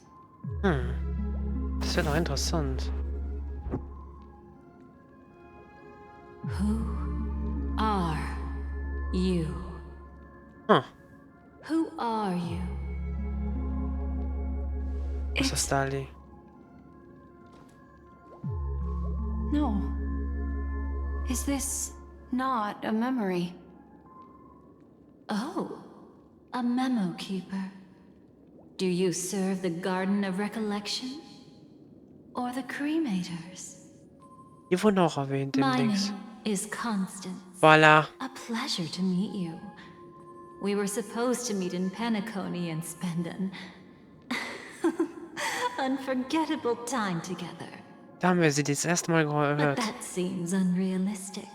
dem. Das wäre doch interessant. Who are you? Huh. Who are you? Was ist Dahlie? No. Is this not a memory? Oh, a memo keeper. Do you serve the Garden of Recollection? Or the Cremators? Die wurden auch erwähnt im My Dings. name is Constance. Voilà. A pleasure to meet you. We were supposed to meet in Penacony and spend an unforgettable time together. Da haben wir sie das erste Mal But gehört. that seems unrealistic.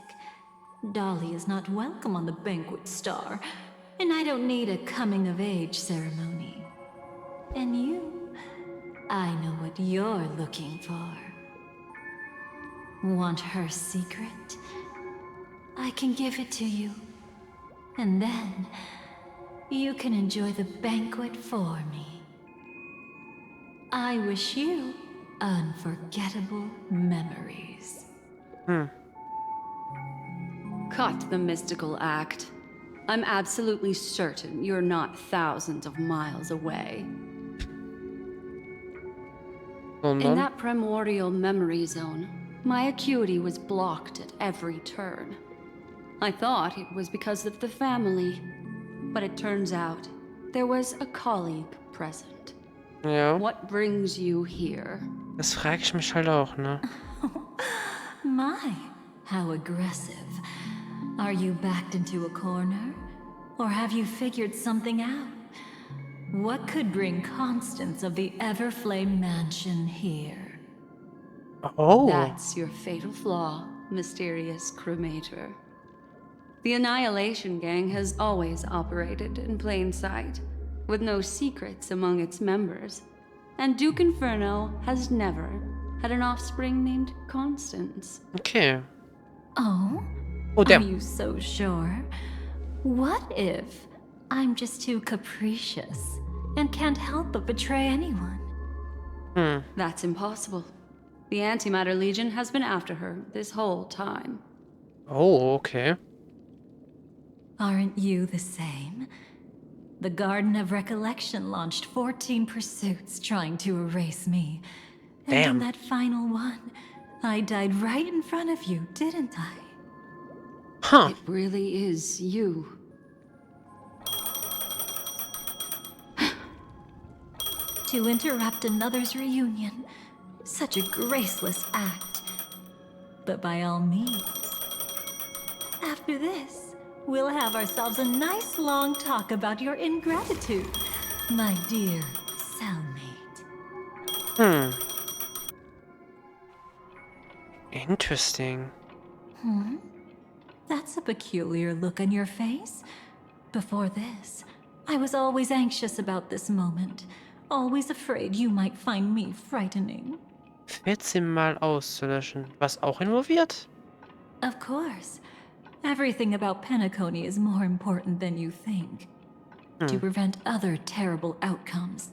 Dahlie is not welcome on the banquet star, and I don't need a coming-of-age ceremony. And you, I know what you're looking for. Want her secret? I can give it to you. And then, you can enjoy the banquet for me. I wish you unforgettable memories. Cut the mystical act. I'm absolutely certain you're not thousands of miles away. In Sondern? that primordial memory zone, my acuity was blocked at every turn. I thought it was because of the family, but it turns out there was a colleague present. Ja. What brings you here? Das frage ich mich halt auch, ne? My, how aggressive. Are you backed into a corner? Or have you figured something out? What could bring Constance of the Everflame Mansion here? Oh. That's your fatal flaw, mysterious cremator. The Annihilation Gang has always operated in plain sight, with no secrets among its members. And Duke Inferno has never had an offspring named Constance. Okay. Oh? Oh, Are damn. you so sure? What if I'm just too capricious and can't help but betray anyone? That's impossible. The Antimatter Legion has been after her this whole time. Oh, okay. Aren't you the same? The Garden of Recollection launched 14 pursuits trying to erase me. And Damn. in that final one, I died right in front of you, didn't I? Huh. It really is you. To interrupt another's reunion. Such a graceless act. But by all means. After this, we'll have ourselves a nice long talk about your ingratitude, my dear cellmate. Interesting. That's a peculiar look on your face. Before this, I was always anxious about this moment. Always afraid you might find me frightening. 14 Mal auszulöschen. Was auch involviert? Of course. Everything about Penacony is more important than you think. To prevent other terrible outcomes,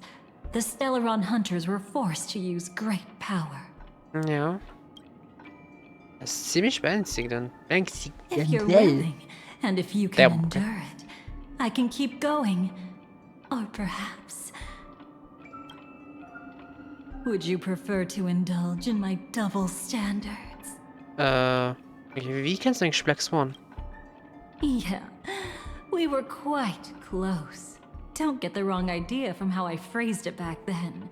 the Stellaron hunters were forced to use great power. Ja. Das ist ziemlich beängstigend. If you're willing, and if you can Damn. endure it, I can keep going. Or perhaps... Would you prefer to indulge in my double standards? Wie kennst du eigentlich Black Swan? Yeah, we were quite close. Don't get the wrong idea from how I phrased it back then.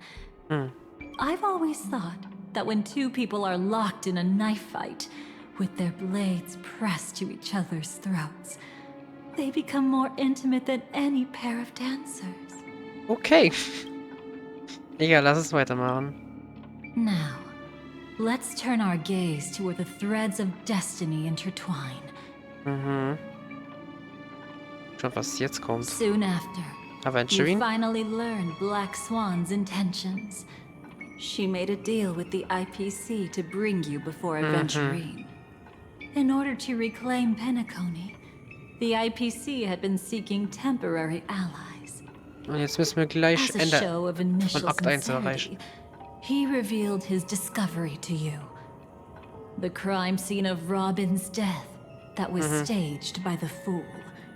I've always thought that when two people are locked in a knife fight, with their blades pressed to each other's throats. They become more intimate than any pair of dancers. Okay. Egal, lass es weitermachen. Now, let's turn our gaze to where the threads of destiny intertwine. Mhm. Schon was jetzt kommt. Soon after, you Aventurin? finally learn Black Swan's intentions. She made a deal with the IPC to bring you before Aventurin. In order to reclaim Penacony, the IPC had been seeking temporary allies. Und jetzt müssen wir gleich As a Ende show of von initial Akt 1 sincerity, erreichen. he revealed his discovery to you. The crime scene of Robin's death that was staged by the Fool.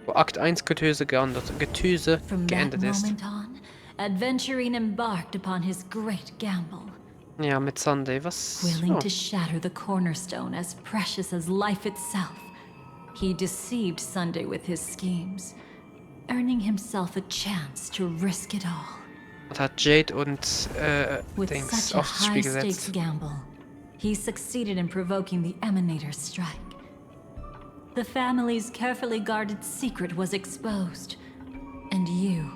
Wo Akt 1 Getöse From that geendet ist. moment on, Aventurin embarked upon his great gamble, Ja, mit Sunday, was... willing Oh. to shatter the cornerstone as precious as life itself. He deceived Sunday with his schemes, earning himself a chance to risk it all. Und hat Jade und With Dings such a aufs Spiel high-stakes gesetzt. gamble, he succeeded in provoking the Emanator's strike. The family's carefully guarded secret was exposed, and you,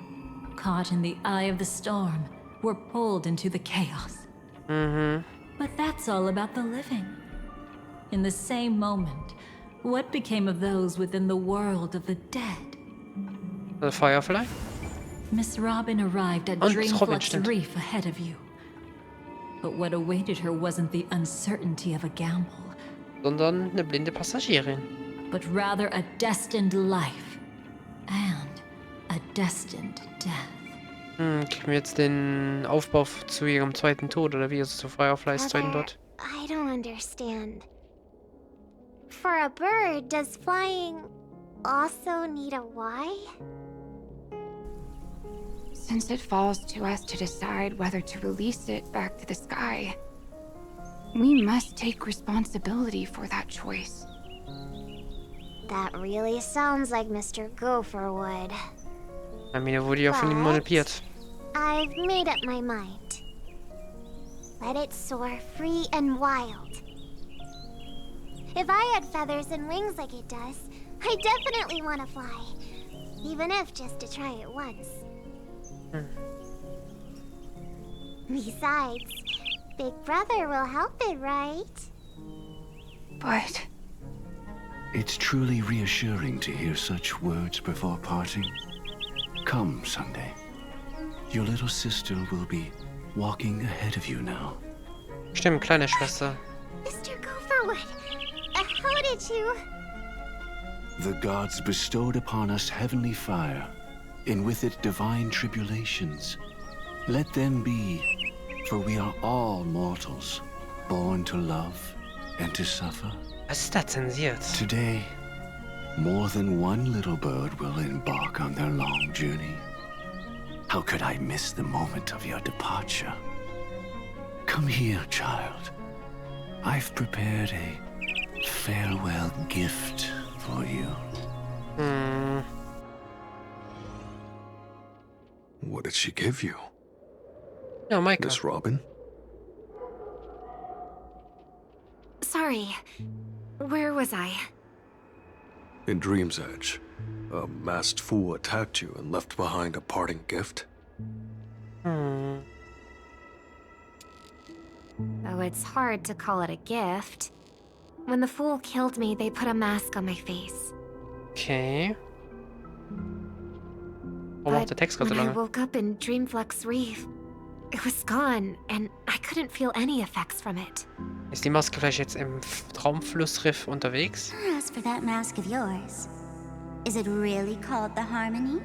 caught in the eye of the storm, were pulled into the chaos. But that's all about the living. In the same moment, what became of those within the world of the dead? The Firefly? Miss Robin arrived at Und Robin, Dreamflux stimmt. Reef ahead of you. But what awaited her wasn't the uncertainty of a gamble, Sondern eine blinde Passagierin. but rather a destined life and a destined death. Kriegen wir jetzt den Aufbau zu ihrem zweiten Tod, oder wie? Also zu Fireflies zweiten Mother, Tod? I don't understand. For a bird, does flying also need a why? Since it falls to us to decide whether to release it back to the sky, we must take responsibility for that choice. That really sounds like Mr. Gopher would. Amina wurde ja von ihm But manipuliert. I've made up my mind. Let it soar free and wild. If I had feathers and wings like it does, I definitely want to fly. Even if just to try it once. Besides, Big Brother will help it, right? But It's truly reassuring to hear such words before parting. Come, Sunday. Your little sister will be walking ahead of you now. Stimmt, kleine Schwester. Mr. Gopherwood, how did you... The gods bestowed upon us heavenly fire, and with it divine tribulations. Let them be, for we are all mortals, born to love and to suffer. Was ist da zensiert? Today, more than one little bird will embark on their long journey. How could I miss the moment of your departure? Come here, child. I've prepared a farewell gift for you. What did she give you, Ja, Micah. Miss Robin? Sorry, where was I? In Dream's Edge, a masked fool attacked you and left behind a parting gift. Though it's hard to call it a gift. When the fool killed me, they put a mask on my face. Okay. Warum macht der Text gerade so when I lange? woke up in Dreamflux Reef, it was gone, and I couldn't feel any effects from it. Ist die Maske vielleicht jetzt im Traumflussriff unterwegs? As for that mask of yours, is it really called the Harmony?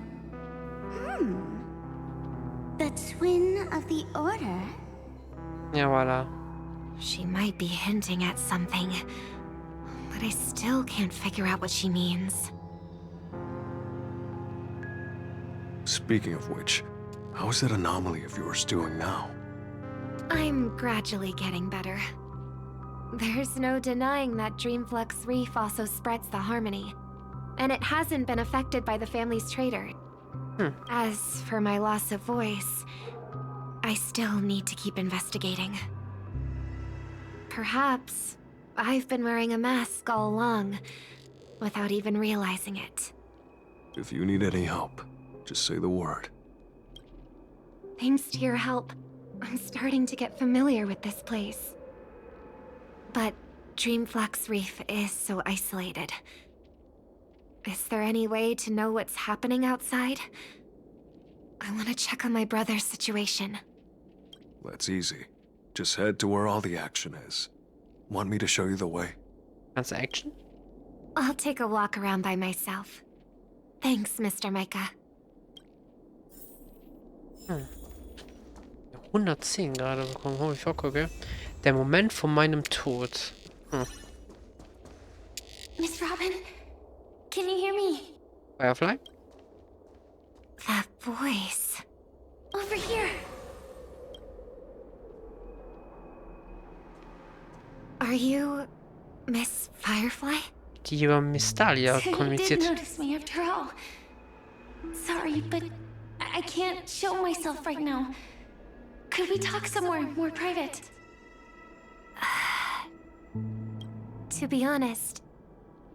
The twin of the Order? Ja, voilà. She might be hinting at something, but I still can't figure out what she means. Speaking of which, how is that anomaly of yours doing now? I'm gradually getting better. There's no denying that Dreamflux Reef also spreads the Harmony, and it hasn't been affected by the family's traitor. As for my loss of voice, I still need to keep investigating. Perhaps I've been wearing a mask all along, without even realizing it. If you need any help, just say the word. Thanks to your help, I'm starting to get familiar with this place. But Dreamflux Reef is so isolated. Is there any way to know what's happening outside? I want to check on my brother's situation. That's easy. Just head to where all the action is. Want me to show you the way? That's action? I'll take a walk around by myself. Thanks, Mr. Micah. 110 gerade bekommen. Oh, ich vorgucke. Der Moment von meinem Tod. Miss Robin, can you hear me? Firefly? That voice. Over here. Are you Miss Firefly? Die über Miss Dahlie So you did kommuniziert. notice me after all. Sorry, but I can't show myself right now. Could we talk somewhere more private? To be honest,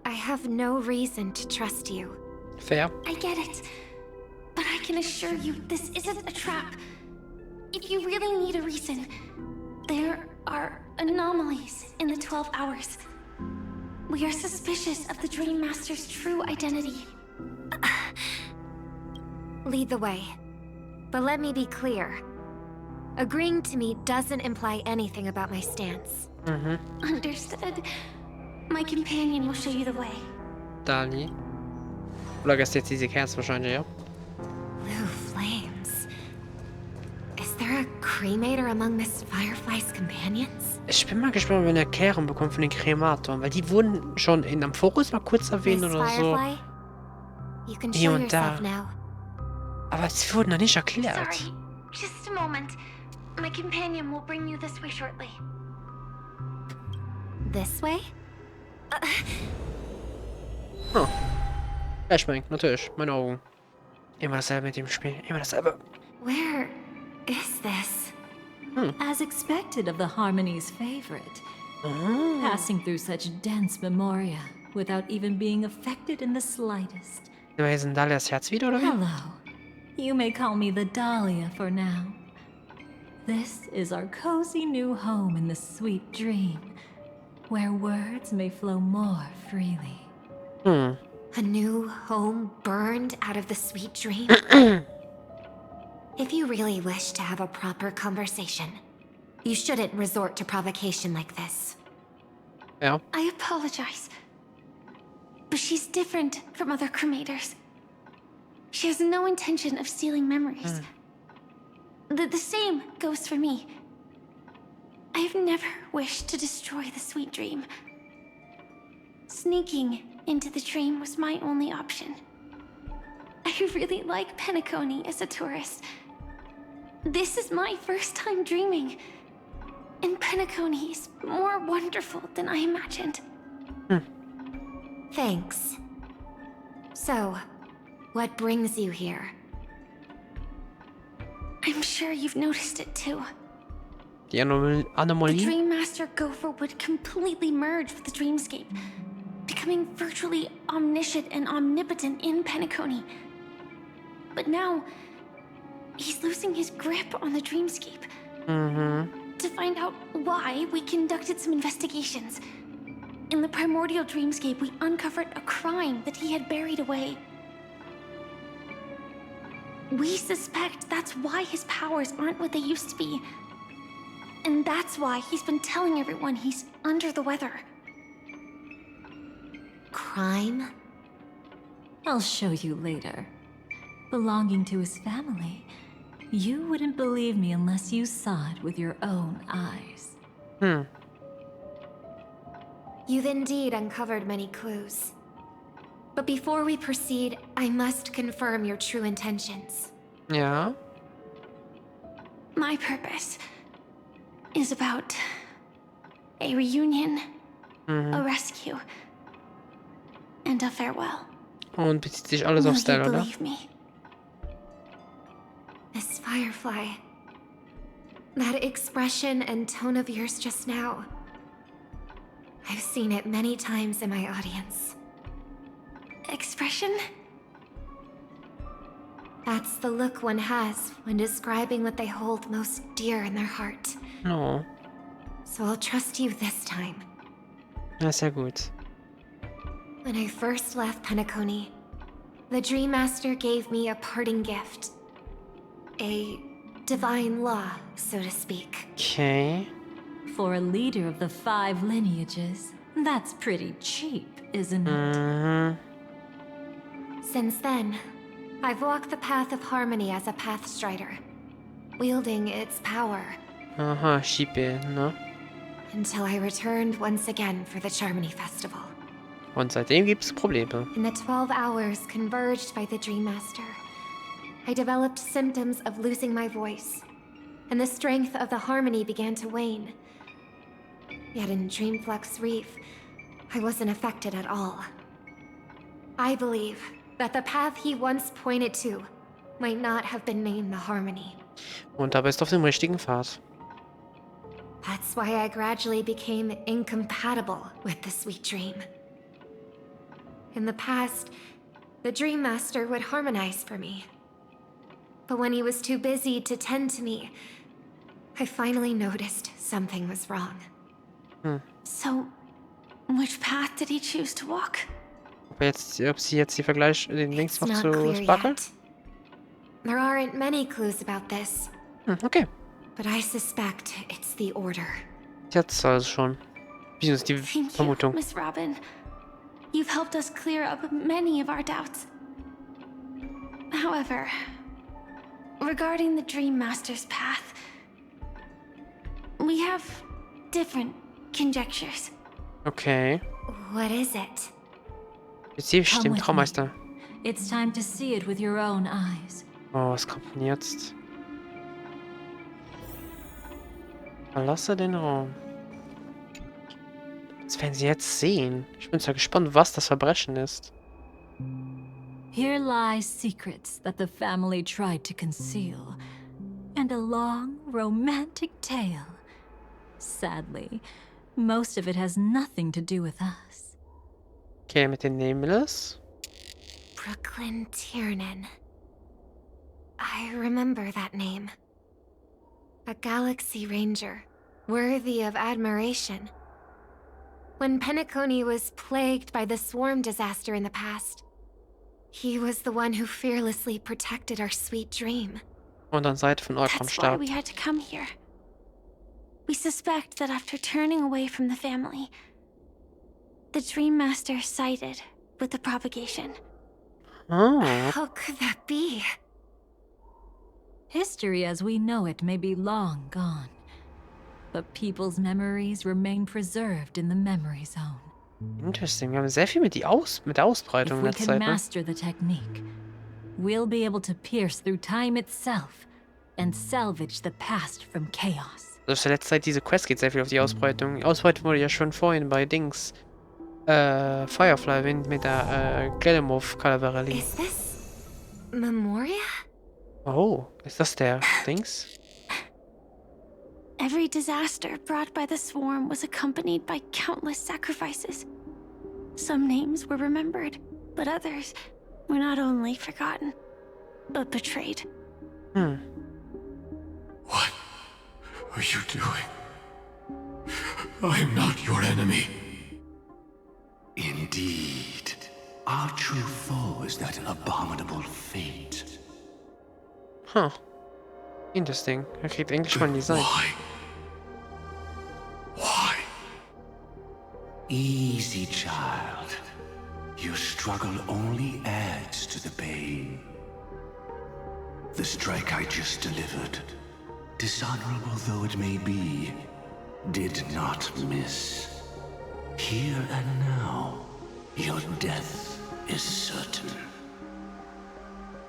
I have no reason to trust you. Fair. I get it. But I can assure you this isn't a trap. If you really need a reason, there are anomalies in the 12 hours. We are suspicious of the Dream Master's true identity. Lead the way. But let me be clear. Agreeing to me doesn't imply anything about my stance. Understood. My companion will show you the way. Dahlie. Oder gehst jetzt diese Kerze wahrscheinlich, ja? Blue flames. Is there a cremator among Miss Firefly's companions? Ich bin mal gespannt, wenn er Kehren bekommt von den Krematoren, weil die wurden schon in am Fokus mal kurz erwähnt Miss oder so. Firefly? You can Hier show und da. yourself now. Aber sie wurden noch nicht erklärt. Sorry, just a moment. My companion will bring you this way shortly. This way? Flashbang, natürlich. Meine Augen. Immer dasselbe mit dem Spiel. Immer dasselbe. Where is this? As expected of the Harmony's favorite. Passing through such dense memoria without even being affected in the slightest. Du weißt in Dahlias Herz wieder, oder wie? Hello. You may call me the Dahlia for now. This is our cozy new home in the sweet dream, where words may flow more freely. A new home burned out of the sweet dream? If you really wish to have a proper conversation, you shouldn't resort to provocation like this. Ja. I apologize. But she's different from other cremators. She has no intention of stealing memories. The same goes for me. I have never wished to destroy the sweet dream. Sneaking into the dream was my only option. I really like Penacony as a tourist. This is my first time dreaming. And Penacony is more wonderful than I imagined. Thanks. So, what brings you here? I'm sure you've noticed it too. Die The Anomalie. Dream Master Gopher would completely merge with the dreamscape, becoming virtually omniscient and omnipotent in Penacony. But now, he's losing his grip on the dreamscape. To find out why, we conducted some investigations. In the primordial dreamscape, we uncovered a crime that he had buried away. We suspect that's why his powers aren't what they used to be. And that's why he's been telling everyone he's under the weather. Crime? I'll show you later. Belonging to his family, you wouldn't believe me unless you saw it with your own eyes. You've indeed uncovered many clues. But before we proceed, I must confirm your true intentions. Ja. My purpose is about a reunion, a rescue, and a farewell. Und bezieht sich alles auf Will Style, you oder? believe me? Miss Firefly. That expression and tone of yours just now. I've seen it many times in my audience. Expression? That's the look one has when describing what they hold most dear in their heart. Oh. So I'll trust you this time. Ja, sehr gut. When I first left Penacony, the Dream Master gave me a parting gift. A divine law, so to speak. Okay. For a leader of the 5 lineages, that's pretty cheap, isn't it? Since then, I've walked the path of harmony as a Pathstrider, wielding its power. Aha, Schiebe, ne? Until I returned once again for the Charmony Festival. Und seitdem gibt's Probleme. In the 12 hours converged by the Dream Master, I developed symptoms of losing my voice, and the strength of the harmony began to wane. Yet in Dreamflux Reef, I wasn't affected at all. I believe that the path he once pointed to might not have been named the Harmony. Und dabei ist auf dem richtigen Pfad. That's why I gradually became incompatible with the sweet dream. In the past, the Dream Master would harmonize for me. But when he was too busy to tend to me, I finally noticed something was wrong. So, which path did he choose to walk? Ob sie jetzt die Vergleich den Links It's macht not zu clear Sparkle? yet. There aren't many clues about this, Okay. but I suspect it's the Order. Jetzt also schon. Wie ist die Thank you, Vermutung? Miss Robin. You've helped us clear up many of our doubts. However, regarding the Dream Master's path, we have different conjectures. Okay. What is it? Spezifisch Come dem with me. Traumeister. It's time to see it with your own eyes. Oh, was kommt denn jetzt? Verlasse den Raum. Das werden sie jetzt sehen. Ich bin zwar gespannt, was das Verbrechen ist. Here lie secrets that the family tried to conceal, and a long, romantic tale. Sadly, most of it has nothing to do with us. Okay, mit den Nameless. Brooklyn Tiernan. I remember that name. A Galaxy Ranger, worthy of admiration. When Penacony was plagued by the swarm disaster in the past, he was the one who fearlessly protected our sweet dream. Und an Seite von Orkron That's why starb. we had to come here. We suspect that after turning away from the family, the Dream Master sided with the propagation. Oh. How could that be? History as we know it may be long gone, but people's memories remain preserved in the memory zone. Interesting. Wir haben sehr viel mit der Ausbreitung If in we letzter can Zeit, ne? master the technique, we'll be able to pierce through time itself and salvage the past from chaos. Also in letzter Zeit, diese Quest geht sehr viel auf die Ausbreitung. Die Ausbreitung wurde ja schon vorhin bei Dings. Firefly mit der Glenmouth-Kalavererie. Is this Memoria? Oh, ist das der Dings? Every disaster brought by the swarm was accompanied by countless sacrifices. Some names were remembered, but others were not only forgotten, but betrayed. What are you doing? I am not your enemy. Indeed. Our true foe is that abominable fate. Huh. Interesting. Er kriegt Englisch mal nie sein. Why? Easy, child. Your struggle only adds to the pain. The strike I just delivered, dishonorable though it may be, did not miss. Here and now, your death is certain.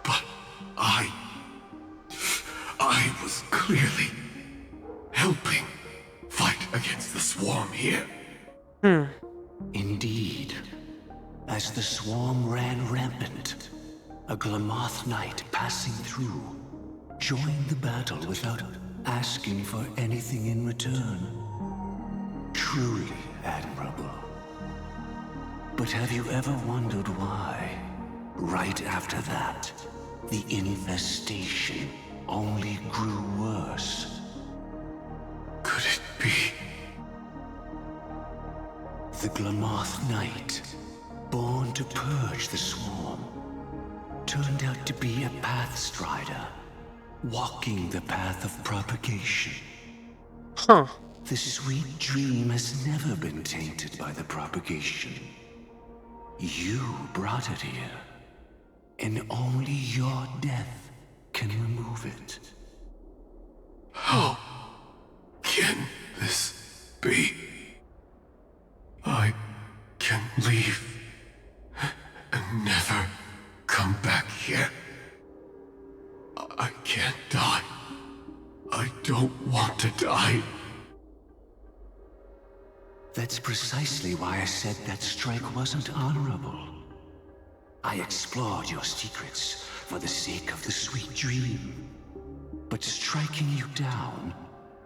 But I was clearly helping fight against the swarm here. Indeed. As the swarm ran rampant, a Glamoth knight passing through joined the battle without asking for anything in return. Truly admirable. But have you ever wondered why, right after that, the infestation only grew worse? Could it be? The Glamoth Knight, born to purge the swarm, turned out to be a pathstrider, walking the path of propagation. Huh. The sweet dream has never been tainted by the propagation. You brought it here, and only your death can remove it. How can this be? I can leave and never come back here. I can't die. I don't want to die. That's precisely why I said that strike wasn't honorable. I explored your secrets for the sake of the sweet dream. But striking you down,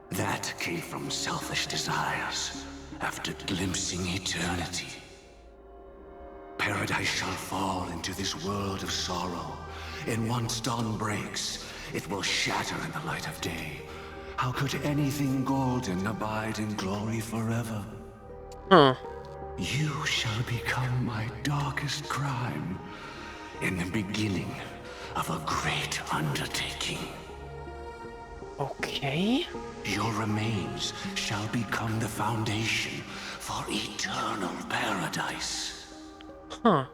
that came from selfish desires after glimpsing eternity. Paradise shall fall into this world of sorrow, and once dawn breaks, it will shatter in the light of day. How could anything golden abide in glory forever? Huh. You shall become my darkest crime, in the beginning of a great undertaking. Okay. Your remains shall become the foundation for eternal paradise. Huh.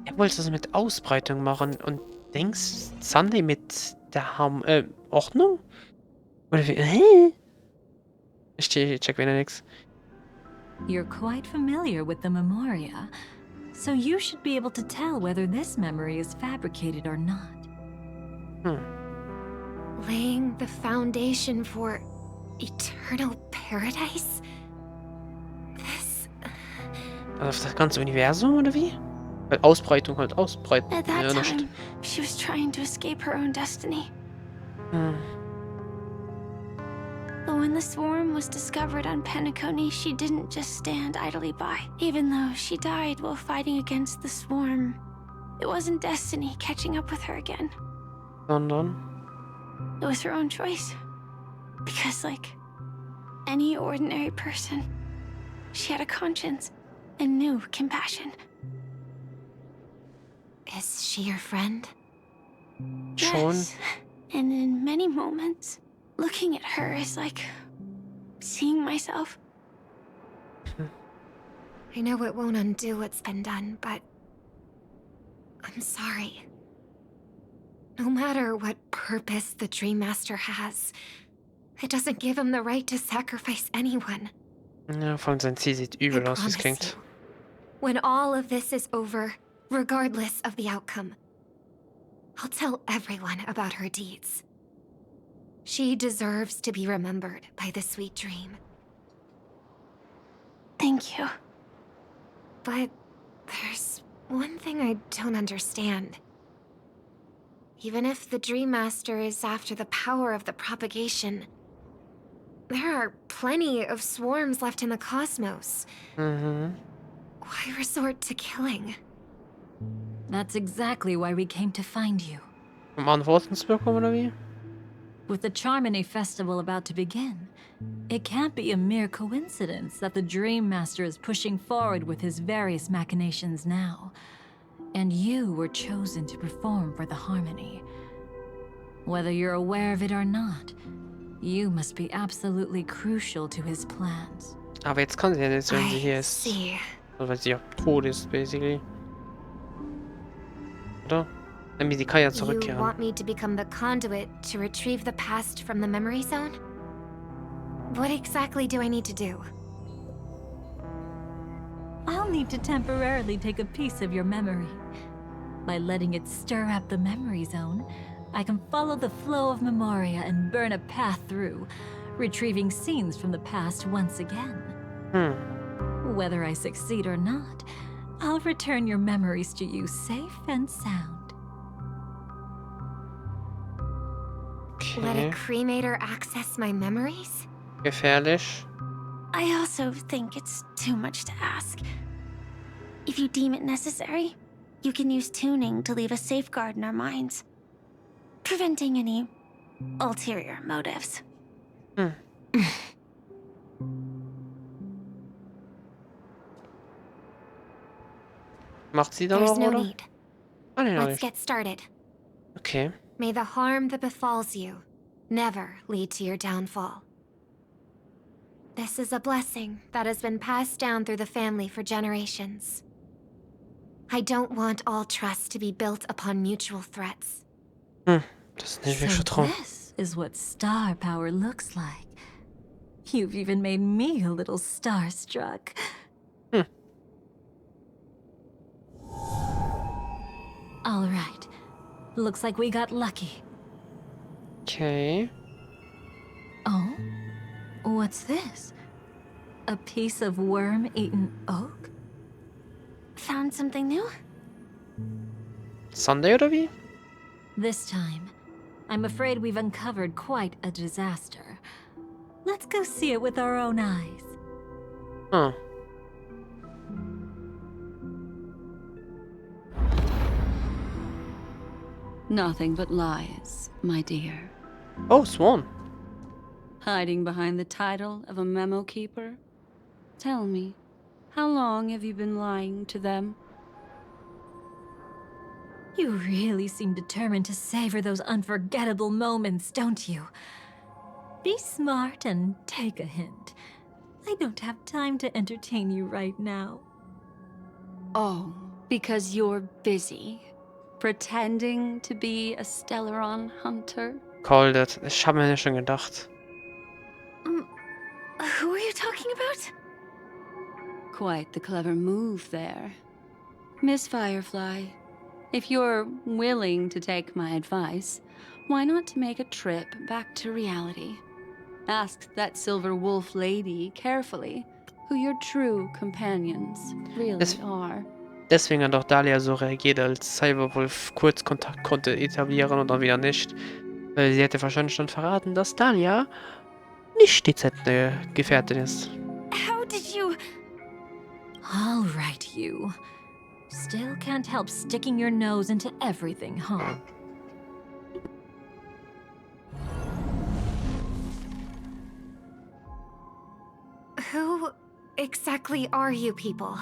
Er wollte das mit Ausbreitung machen und denkst Sunday mit der Ordnung? Oder wie? Hä? Ich check wieder nix. You're quite familiar with the Memoria, so you should be able to tell whether this memory is fabricated or not. Laying the foundation for eternal paradise? This... Also auf das ganze Universum, oder wie? Weil Ausbreitung halt ausbreiten. At that Ja, das time, she was trying to escape her own destiny. But when the swarm was discovered on Penacony, she didn't just stand idly by. Even though she died while fighting against the swarm, it wasn't destiny catching up with her again. Sondern? It was her own choice. Because like any ordinary person, she had a conscience and knew compassion. Is she your friend? Schon. Yes. And in many moments, looking at her is like seeing myself. I know it won't undo what's been done, but I'm sorry. No matter what purpose the Dream Master has, it doesn't give him the right to sacrifice anyone. Ja, vor allem sein Ziel sieht übel aus, wie es klingt. When all of this is over, regardless of the outcome, I'll tell everyone about her deeds. She deserves to be remembered by the sweet dream. Thank you. But there's one thing I don't understand. Even if the Dream Master is after the power of the propagation, there are plenty of swarms left in the cosmos. Why resort to killing? That's exactly why we came to find you. Antworten zu bekommen, oder wie? With the Charmony Festival about to begin, it can't be a mere coincidence that the Dream Master is pushing forward with his various machinations now. And you were chosen to perform for the Harmony. Whether you're aware of it or not, you must be absolutely crucial to his plans. Aber jetzt kann sie ja nicht, wenn sie hier ist. Also, weil sie ja tot ist, basically. Oder? Sie kann ja You zurückkehren. want me to become the conduit to retrieve the past from the memory zone? What exactly do I need to do? I'll need to temporarily take a piece of your memory. By letting it stir up the memory zone, I can follow the flow of Memoria and burn a path through, retrieving scenes from the past once again. Whether I succeed or not, I'll return your memories to you safe and sound. Let a cremator access my memories? Gefährlich. I also think it's too much to ask. If you deem it necessary, you can use tuning to leave a safeguard in our minds, preventing any ulterior motives. Macht sie dann There's auch, no oder? need. Ah, nee, noch Let's nicht. get started. Okay. May the harm that befalls you never lead to your downfall. This is a blessing that has been passed down through the family for generations. I don't want all trust to be built upon mutual threats. Das ist nicht wirklich So Vertrauen. this is what star power looks like. You've even made me a little starstruck. All right. Looks like we got lucky. Okay. Oh? What's this? A piece of worm-eaten oak? Found something new? Sunday oder wie? This time, I'm afraid we've uncovered quite a disaster. Let's go see it with our own eyes. Hm. Nothing but lies, my dear. Oh, Swan. Hiding behind the title of a memo keeper? Tell me, how long have you been lying to them? You really seem determined to savor those unforgettable moments, don't you? Be smart and take a hint. I don't have time to entertain you right now. Oh, because you're busy. Pretending to be a Stellaron hunter? Called it. Ich habe mir ja schon gedacht. Who are you talking about? Quite the clever move there. Miss Firefly, if you're willing to take my advice, why not make a trip back to reality? Ask that Silver Wolf lady carefully who your true companions really are. Deswegen hat auch Dahlia so reagiert, als Cyberwolf kurz Kontakt konnte etablieren und dann wieder nicht. Weil sie hätte wahrscheinlich schon verraten, dass Dahlia nicht die Gefährtin ist. How did you... All right, you. Still can't help sticking your nose into everything, huh? Who exactly are you people?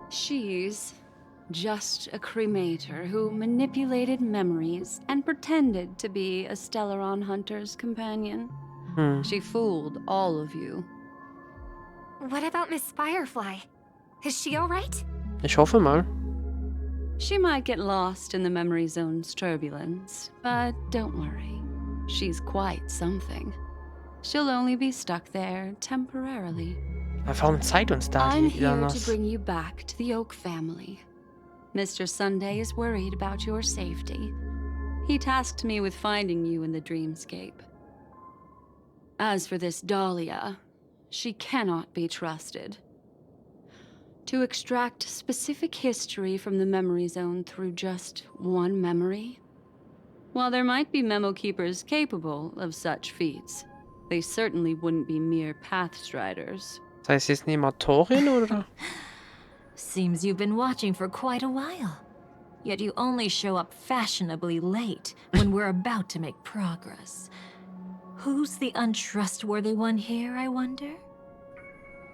She's just a cremator who manipulated memories and pretended to be a Stellaron hunter's companion. She fooled all of you. What about Miss Firefly? Is she alright? Ich hoffe mal. She might get lost in the memory zone's turbulence, but don't worry. She's quite something. She'll only be stuck there temporarily. Warum zeigt uns I'm Dahlia here wieder to was? bring you back to the Oak family. Mr. Sunday is worried about your safety. He tasked me with finding you in the dreamscape. As for this Dahlia, she cannot be trusted. To extract specific history from the memory zone through just one memory? While there might be memo keepers capable of such feats, they certainly wouldn't be mere pathstriders. Das heißt, sie ist eine Mentorin, oder? Seems you've been watching for quite a while. Yet you only show up fashionably late when we're about to make progress. Who's the untrustworthy one here, I wonder?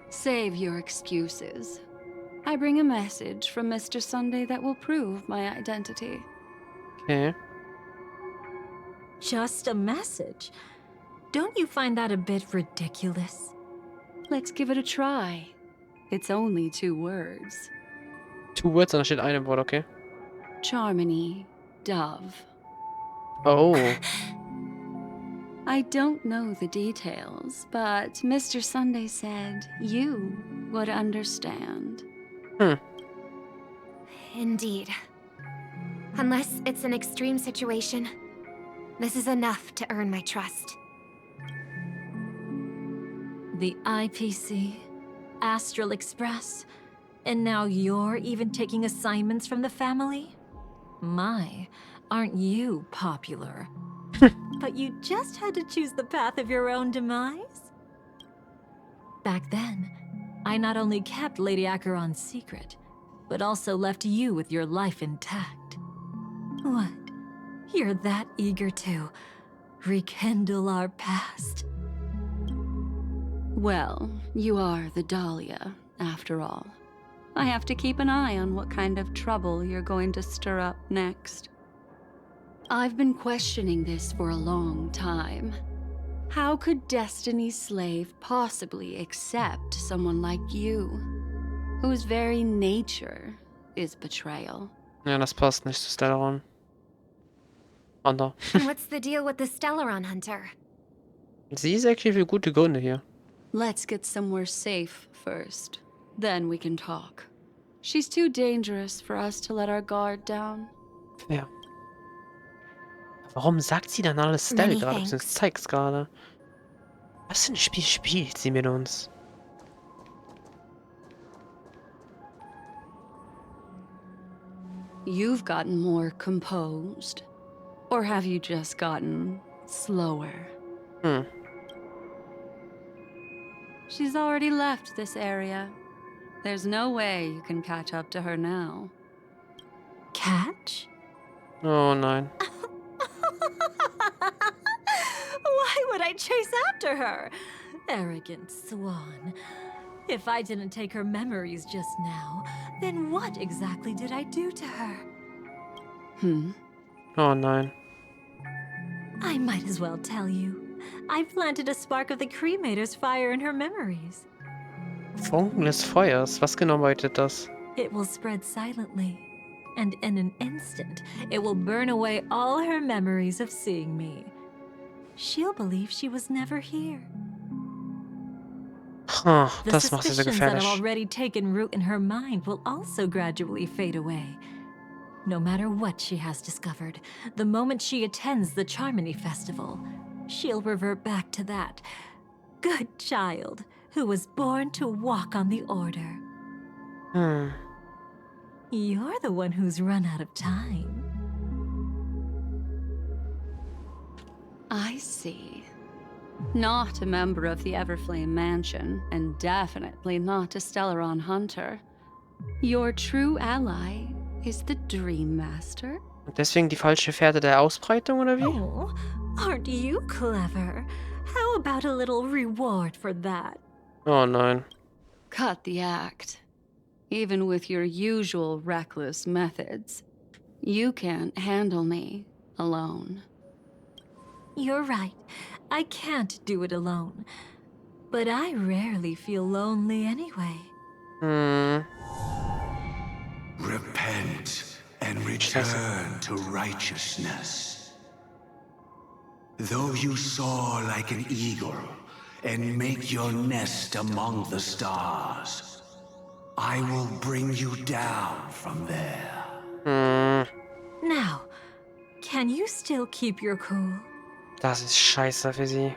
Save your excuses. I bring a message from Mr. Sunday that will prove my identity. Okay. Just a message? Don't you find that a bit ridiculous? Let's give it a try. It's only 2 words. 2 words, und da steht ein Wort, okay. Charmony, Dove. Oh. I don't know the details, but Mr. Sunday said you would understand. Indeed. Unless it's an extreme situation, this is enough to earn my trust. The IPC, Astral Express, and now you're even taking assignments from the family? My, aren't you popular? But you just had to choose the path of your own demise? Back then, I not only kept Lady Acheron's secret, but also left you with your life intact. What? You're that eager to rekindle our past? Well, you are the Dahlia, after all. I have to keep an eye on what kind of trouble you're going to stir up next. I've been questioning this for a long time. How could Destiny's slave possibly accept someone like you, whose very nature is betrayal? Ja, das passt nicht zu Stellaron. Hunter. What's the deal with the Stellaron hunter? Sie ist actually für gute Gründe hier. Let's get somewhere safe first. Then we can talk. She's too dangerous for us to let our guard down. Ja. Warum sagt sie dann alles Stell gerade? Das zeigt's gerade. Was für ein Spiel spielt sie mit uns? You've gotten more composed. Or have you just gotten slower? She's already left this area. There's no way you can catch up to her now. Catch? Oh nein. Why would I chase after her? Arrogant swan. If I didn't take her memories just now, then what exactly did I do to her? Oh nein. I might as well tell you. I planted a spark of the cremator's fire in her memories. Funken des Feuers. Was genau bedeutet das? It will spread silently, and in an instant, it will burn away all her memories of seeing me. She'll believe she was never here. Huh, The das macht sie so suspicions that have gefährlich. already taken root in her mind will also gradually fade away. No matter what she has discovered, the moment she attends the Charmony Festival, she'll revert back to that good child who was born to walk on the Order. You're the one who's run out of time. I see. Not a member of the Everflame Mansion, and definitely not a Stellaron hunter. Your true ally is the Dream Master? Und deswegen die falsche Fährte der Ausbreitung, oder wie? Oh, aren't you clever? How about a little reward for that? Oh nein. Cut the act. Even with your usual reckless methods, you can't handle me alone. You're right. I can't do it alone. But I rarely feel lonely anyway. Repent and return to righteousness. Though you soar like an eagle and make your nest among the stars, I will bring you down from there. Now, can you still keep your cool? Das ist scheiße für sie.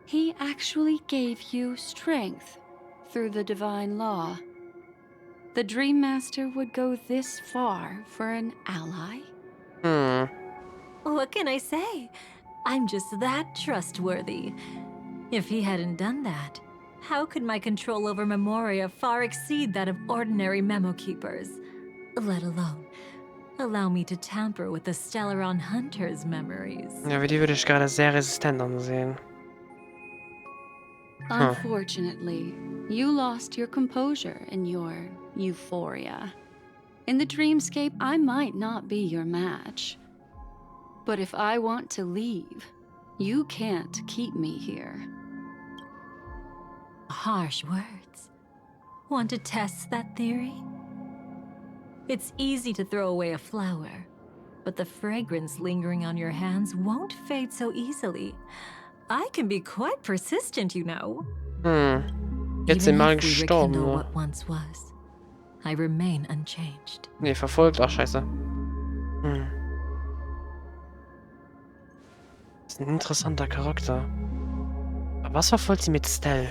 He actually gave you strength through the divine law. The Dream Master would go this far for an ally? What can I say? I'm just that trustworthy. If he hadn't done that, how could my control over Memoria far exceed that of ordinary memo keepers? Let alone allow me to tamper with the Stellaron Hunter's memories. Ja, wie die würde ich gerade sehr resistent ansehen. Unfortunately, you lost your composure in your euphoria. In the dreamscape, I might not be your match. But if I want to leave, you can't keep me here. Harsh words. Want to test that theory? It's easy to throw away a flower, but the fragrance lingering on your hands won't fade so easily. I can be quite persistent, you know. Jetzt sind Even mal if we gestorben, rekindle ne? what once was, I remain unchanged. Nee, verfolgt. Ach, scheiße. Das ist ein interessanter Charakter. Aber was verfolgt sie mit Stell?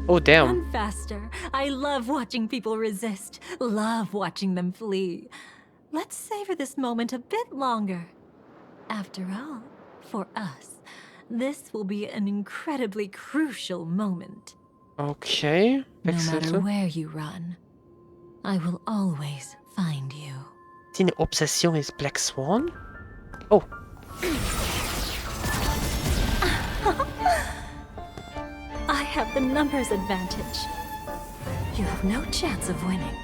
Oh, damn. Run faster. I love watching people resist. Love watching them flee. Let's savor this moment a bit longer. After all, For us, this will be an incredibly crucial moment. Okay. No matter Wechselte. where you run, I will always find you. Deine Obsession ist Black Swan? Oh. I have the numbers advantage. You have no chance of winning.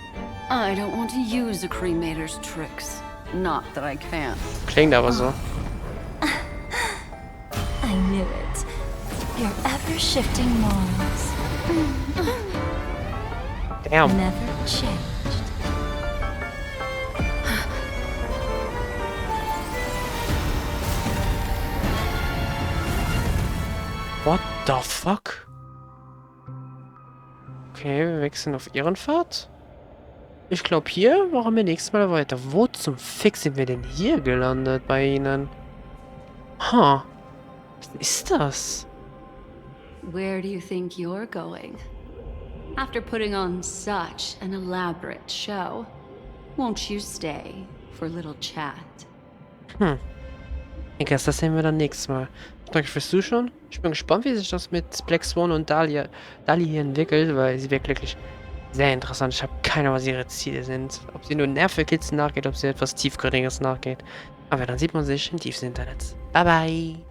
I don't want to use a cremator's tricks. Not that I can't. Klingt aber so. I knew it. Your ever-shifting morals. Damn. Never changed. What the fuck? Okay, wir wechseln auf Ehrenfahrt. Ich glaube, hier machen wir nächstes Mal weiter. Wo zum Fick sind wir denn hier gelandet bei ihnen? Ha. Was ist das? Where do you think you're going? After putting on such an elaborate show, won't you stay for a little chat? Ich guess, das sehen wir dann nächstes Mal. Danke fürs Zuschauen. Ich bin gespannt, wie sich das mit Black Swan und Dahlie hier entwickelt, weil sie wirklich sehr interessant. Ich habe keine Ahnung, was ihre Ziele sind. Ob sie nur Nervenkitzeln nachgeht, ob sie etwas Tiefgründiges nachgeht. Aber dann sieht man sich im tiefsten Internet. Bye bye.